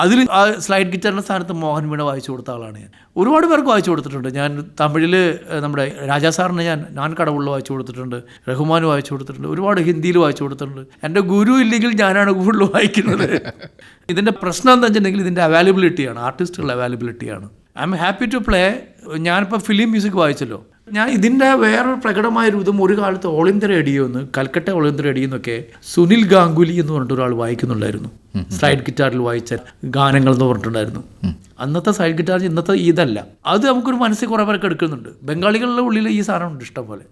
അതിൽ ആ സ്ലൈഡ് ഗിറ്റാറിൻ്റെ സ്ഥാനത്ത് മോഹൻ വീണ വായിച്ചു കൊടുത്ത ആളാണ് ഞാൻ. ഒരുപാട് പേർക്ക് വായിച്ചു കൊടുത്തിട്ടുണ്ട്. ഞാൻ തമിഴിൽ നമ്മുടെ രാജാ സാറിന് ഞാൻ കടവുള്ള വായിച്ചു കൊടുത്തിട്ടുണ്ട്, റഹ്മാൻ വായിച്ചു കൊടുത്തിട്ടുണ്ട്, ഒരുപാട് ഹിന്ദിയിൽ വായിച്ചു കൊടുത്തിട്ടുണ്ട്. എൻ്റെ ഗുരു ഇല്ലെങ്കിൽ ഞാനാണ് കൂടുതൽ വായിക്കുന്നത്. ഇതിൻ്റെ പ്രശ്നം എന്താ വെച്ചിട്ടുണ്ടെങ്കിൽ ഇതിൻ്റെ അവൈലബിലിറ്റിയാണ്, ആർട്ടിസ്റ്റുകളുടെ അവൈലബിലിറ്റിയാണ്. I am happy to play. ഞാനിപ്പോൾ ഫിലിം മ്യൂസിക് വായിച്ചല്ലോ. ഞാൻ ഇതിൻ്റെ വേറൊരു പ്രകടമായ രൂപം ഒരു കാലത്ത് ഓൾ ഇന്ത്യ റേഡിയോ എന്ന്, കൽക്കട്ട ഓൾ ഇന്ത്യ റേഡിയോ എന്നൊക്കെ സുനിൽ ഗാംഗുലി എന്ന് പറഞ്ഞിട്ട് ഒരാൾ വായിക്കുന്നുണ്ടായിരുന്നു. സ്ലൈഡ് ഗിറ്റാറിൽ വായിച്ച ഗാനങ്ങൾ എന്ന് പറഞ്ഞിട്ടുണ്ടായിരുന്നു. അന്നത്തെ സൈഡ് ഗിറ്റാർ ഇന്നത്തെ ഇതല്ല. അത് നമുക്കൊരു മനസ്സിൽ കുറേ പേരൊക്കെ എടുക്കുന്നുണ്ട്. ബംഗാളികളുടെ ഉള്ളിൽ ഈ സാധനം ഉണ്ട് ഇഷ്ടം പോലെ.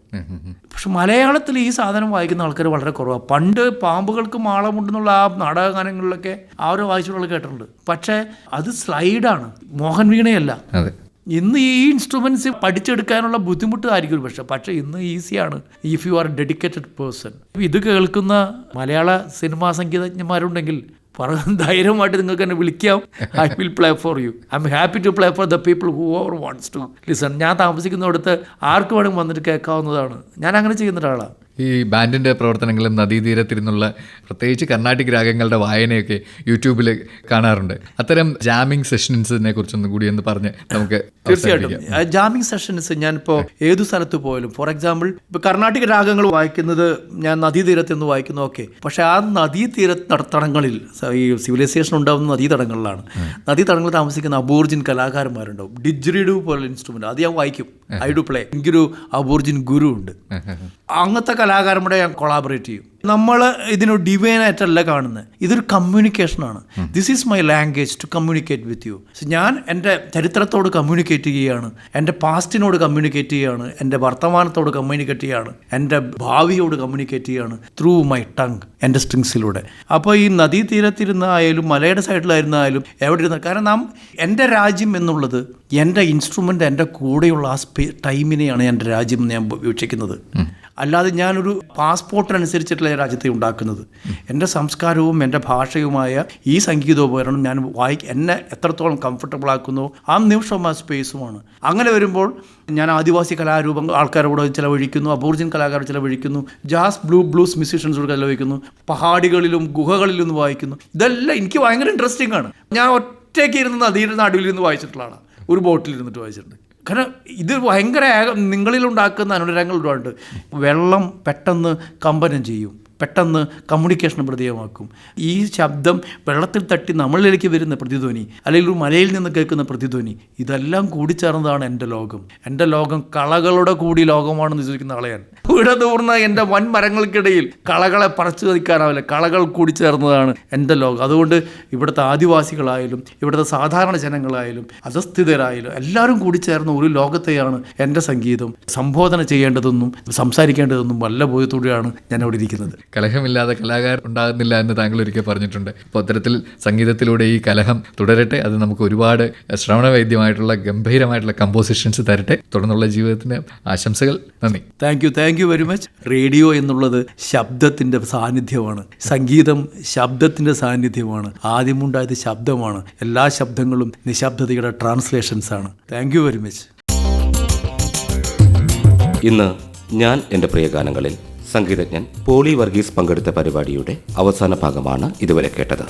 പക്ഷെ മലയാളത്തിൽ ഈ സാധനം വായിക്കുന്ന ആൾക്കാർ വളരെ കുറവാണ്. പണ്ട് പാമ്പുകൾക്ക് മാളമുണ്ടെന്നുള്ള ആ നാടക ഗാനങ്ങളിലൊക്കെ ആരോ വായിച്ചിട്ടുള്ള കേട്ടിട്ടുണ്ട്. പക്ഷേ അത് സ്ലൈഡാണ്, മോഹൻ വീണയല്ല. ഇന്ന് ഈ ഇൻസ്ട്രുമെൻറ്റ്സ് പഠിച്ചെടുക്കാനുള്ള ബുദ്ധിമുട്ട് ആയിരിക്കും പക്ഷേ ഇന്ന് ഈസിയാണ് if you are dedicated person. ഇത് കേൾക്കുന്ന മലയാള സിനിമാ സംഗീതജ്ഞന്മാരുണ്ടെങ്കിൽ ധൈര്യമായിട്ട് നിങ്ങൾക്ക് എന്നെ വിളിക്കാം. I will play for you. I am happy to play for the people who over wants to listen. ഞാൻ താമസിക്കുന്നിടത്ത് ആർക്ക് വേണമെങ്കിൽ വന്നിട്ട് കേൾക്കാവുന്നതാണ്. ഞാൻ അങ്ങനെ ചെയ്യുന്ന ഒരാളാണ്. ഈ ബാൻഡിൻ്റെ പ്രവർത്തനങ്ങളും നദീതീരത്തിരുന്നുള്ള പ്രത്യേകിച്ച് കർണാട്ടിക് രാഗങ്ങളുടെ വായനയൊക്കെ യൂട്യൂബിൽ കാണാറുണ്ട്. അത്തരം ജാമിങ് സെഷൻസിനെ കുറിച്ചൊന്നും കൂടി എന്ന് പറഞ്ഞ് നമുക്ക് തീർച്ചയായിട്ടും ജാമിങ് സെഷൻസ് ഞാനിപ്പോൾ ഏതു സ്ഥലത്ത് പോയാലും, ഫോർ എക്സാമ്പിൾ ഇപ്പോൾ കർണാട്ടിക് രാഗങ്ങൾ വായിക്കുന്നത് ഞാൻ നദീതീരത്ത് നിന്ന് വായിക്കുന്നു, ഓക്കെ. പക്ഷേ ആ നദീതീരത്തടങ്ങളിൽ ഈ സിവിലൈസേഷൻ ഉണ്ടാകുന്ന നദീതടങ്ങളിലാണ്. നദീതടങ്ങളിൽ താമസിക്കുന്ന അബോർജിൻ കലാകാരന്മാരുണ്ടാവും. ഡിജ്രിഡു പോലുള്ള ഇൻസ്ട്രുമെന്റ് അത് ഞാൻ വായിക്കും. I do play. എനിക്കൊരു അബോർജിൻ ഗുരു ഉണ്ട്. അങ്ങനത്തെ കലാകാരന്മാരെ ഞാൻ കൊളാബറേറ്റ് ചെയ്യും. നമ്മൾ ഇതിനൊരു ഡിവൈനായിട്ടല്ല കാണുന്നത്. ഇതൊരു കമ്മ്യൂണിക്കേഷനാണ്. This is my language to communicate with you. ഞാൻ എൻ്റെ ചരിത്രത്തോട് കമ്മ്യൂണിക്കേറ്റ് ചെയ്യുകയാണ്, എൻ്റെ പാസ്റ്റിനോട് കമ്മ്യൂണിക്കേറ്റ് ചെയ്യുകയാണ്, എൻ്റെ വർത്തമാനത്തോട് കമ്മ്യൂണിക്കേറ്റ് ചെയ്യുകയാണ്, എൻ്റെ ഭാവിയോട് കമ്മ്യൂണിക്കേറ്റ് ചെയ്യുകയാണ് ത്രൂ മൈ ടങ്, എൻ്റെ സ്ട്രിങ്സിലൂടെ. അപ്പോൾ ഈ നദീതീരത്തിരുന്നായാലും മലയുടെ സൈഡിലായിരുന്നായാലും എവിടെ ഇരുന്ന, കാരണം എൻ്റെ രാജ്യം എന്നുള്ളത് എൻ്റെ ഇൻസ്ട്രുമെൻ്റ്, എൻ്റെ കൂടെയുള്ള ആ ടൈമിനെയാണ് എൻ്റെ രാജ്യം ഞാൻ വീക്ഷിക്കുന്നത്. അല്ലാതെ ഞാനൊരു പാസ്പോർട്ടിനനുസരിച്ചിട്ടുള്ള രാജ്യത്തെ ഉണ്ടാക്കുന്നത്. എൻ്റെ സംസ്കാരവും എൻ്റെ ഭാഷയുമായ ഈ സംഗീതോപകരണം ഞാൻ എന്നെ എത്രത്തോളം കംഫർട്ടബിൾ ആക്കുന്നു ആ നിമിഷം ആ സ്പേസുമാണ്. അങ്ങനെ വരുമ്പോൾ ഞാൻ ആദിവാസി കലാരൂപങ്ങൾ ആൾക്കാരോട് ചിലവഴിക്കുന്നു, അബോർജിൻ കലാകാരോട് ചിലവഴിക്കുന്നു, ജാസ് ബ്ലൂസ് മ്യൂസീഷ്യൻസോട് ചിലവഴിക്കുന്നു, പഹാടികളിലും ഗുഹകളിലും വായിക്കുന്നു. ഇതെല്ലാം എനിക്ക് ഭയങ്കര ഇൻട്രസ്റ്റിംഗ് ആണ്. ഞാൻ ഒറ്റയ്ക്ക് ഇരുന്ന് നദിയുടെ നടുവിൽ നിന്ന് വായിച്ചിട്ടുള്ള ആളാണ്. ഒരു ബോട്ടിൽ ഇരുന്നിട്ട് വായിച്ചിട്ടുണ്ട്. കാരണം ഇത് ഭയങ്കര നിങ്ങളിലുണ്ടാക്കുന്ന അനുരങ്ങൾ ഒരുപാടുണ്ട്. വെള്ളം പെട്ടെന്ന് കമ്പനം ചെയ്യും, പെട്ടെന്ന് കമ്മ്യൂണിക്കേഷൻ പ്രതീകമാക്കും. ഈ ശബ്ദം വെള്ളത്തിൽ തട്ടി നമ്മളിലേക്ക് വരുന്ന പ്രതിധ്വനി, അല്ലെങ്കിൽ ഒരു മലയിൽ നിന്ന് കേൾക്കുന്ന പ്രതിധ്വനി, ഇതെല്ലാം കൂടിച്ചേർന്നതാണ് എൻ്റെ ലോകം. എൻ്റെ ലോകം കളകളുടെ കൂടി ലോകമാണെന്ന് വിശ്വസിക്കുന്ന ആളെയാണ്. ഇവിടെ തൂർന്ന എൻ്റെ വൻ മരങ്ങൾക്കിടയിൽ കളകളെ പറിച്ചു നിൽക്കാനാവില്ല, കളകൾ കൂടിച്ചേർന്നതാണ് എൻ്റെ ലോകം. അതുകൊണ്ട് ഇവിടുത്തെ ആദിവാസികളായാലും ഇവിടുത്തെ സാധാരണ ജനങ്ങളായാലും അധസ്ഥിതരായാലും എല്ലാവരും കൂടിച്ചേർന്ന ഒരു ലോകത്തെയാണ് എൻ്റെ സംഗീതം സംബോധന ചെയ്യേണ്ടതെന്നും സംസാരിക്കേണ്ടതെന്നും വല്ല ബോധത്തോടെയാണ് ഞാൻ അവിടെ ഇരിക്കുന്നത്. കലഹമില്ലാതെ കലാകാരൻ ഉണ്ടാകുന്നില്ല എന്ന് താങ്കൾ ഒരിക്കൽ പറഞ്ഞിട്ടുണ്ട്. അപ്പോൾ അത്തരത്തിൽ സംഗീതത്തിലൂടെ ഈ കലഹം തുടരട്ടെ. അത് നമുക്ക് ഒരുപാട് ശ്രവണവൈദ്യമായിട്ടുള്ള ഗംഭീരമായിട്ടുള്ള കമ്പോസിഷൻസ് തരട്ടെ. തുടർന്നുള്ള ജീവിതത്തിന് ആശംസകൾ. നന്ദി. Thank you very much. Radio എന്നുള്ളത് ശബ്ദത്തിൻ്റെ സാന്നിധ്യമാണ്. സംഗീതം ശബ്ദത്തിൻ്റെ സാന്നിധ്യമാണ്. ആദ്യമുണ്ടായത് ശബ്ദമാണ്. എല്ലാ ശബ്ദങ്ങളും നിശബ്ദതയുടെ ട്രാൻസ്ലേഷൻസ് ആണ്. Thank you very much. ഇന്ന് ഞാൻ എൻ്റെ പ്രിയ ഗാനങ്ങളിൽ സംഗീതജ്ഞൻ പോളി വർഗീസ് പങ്കെടുത്ത പരിപാടിയുടെ അവസാന ഭാഗമാണ് ഇതുവരെ കേട്ടത്.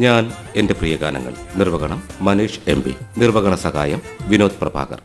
ഞാൻ എൻ്റെ പ്രിയ ഗാനങ്ങൾ. നിർവഹണം മനീഷ് MP. നിർവഹണ സഹായം വിനോദ് പ്രഭാകർ.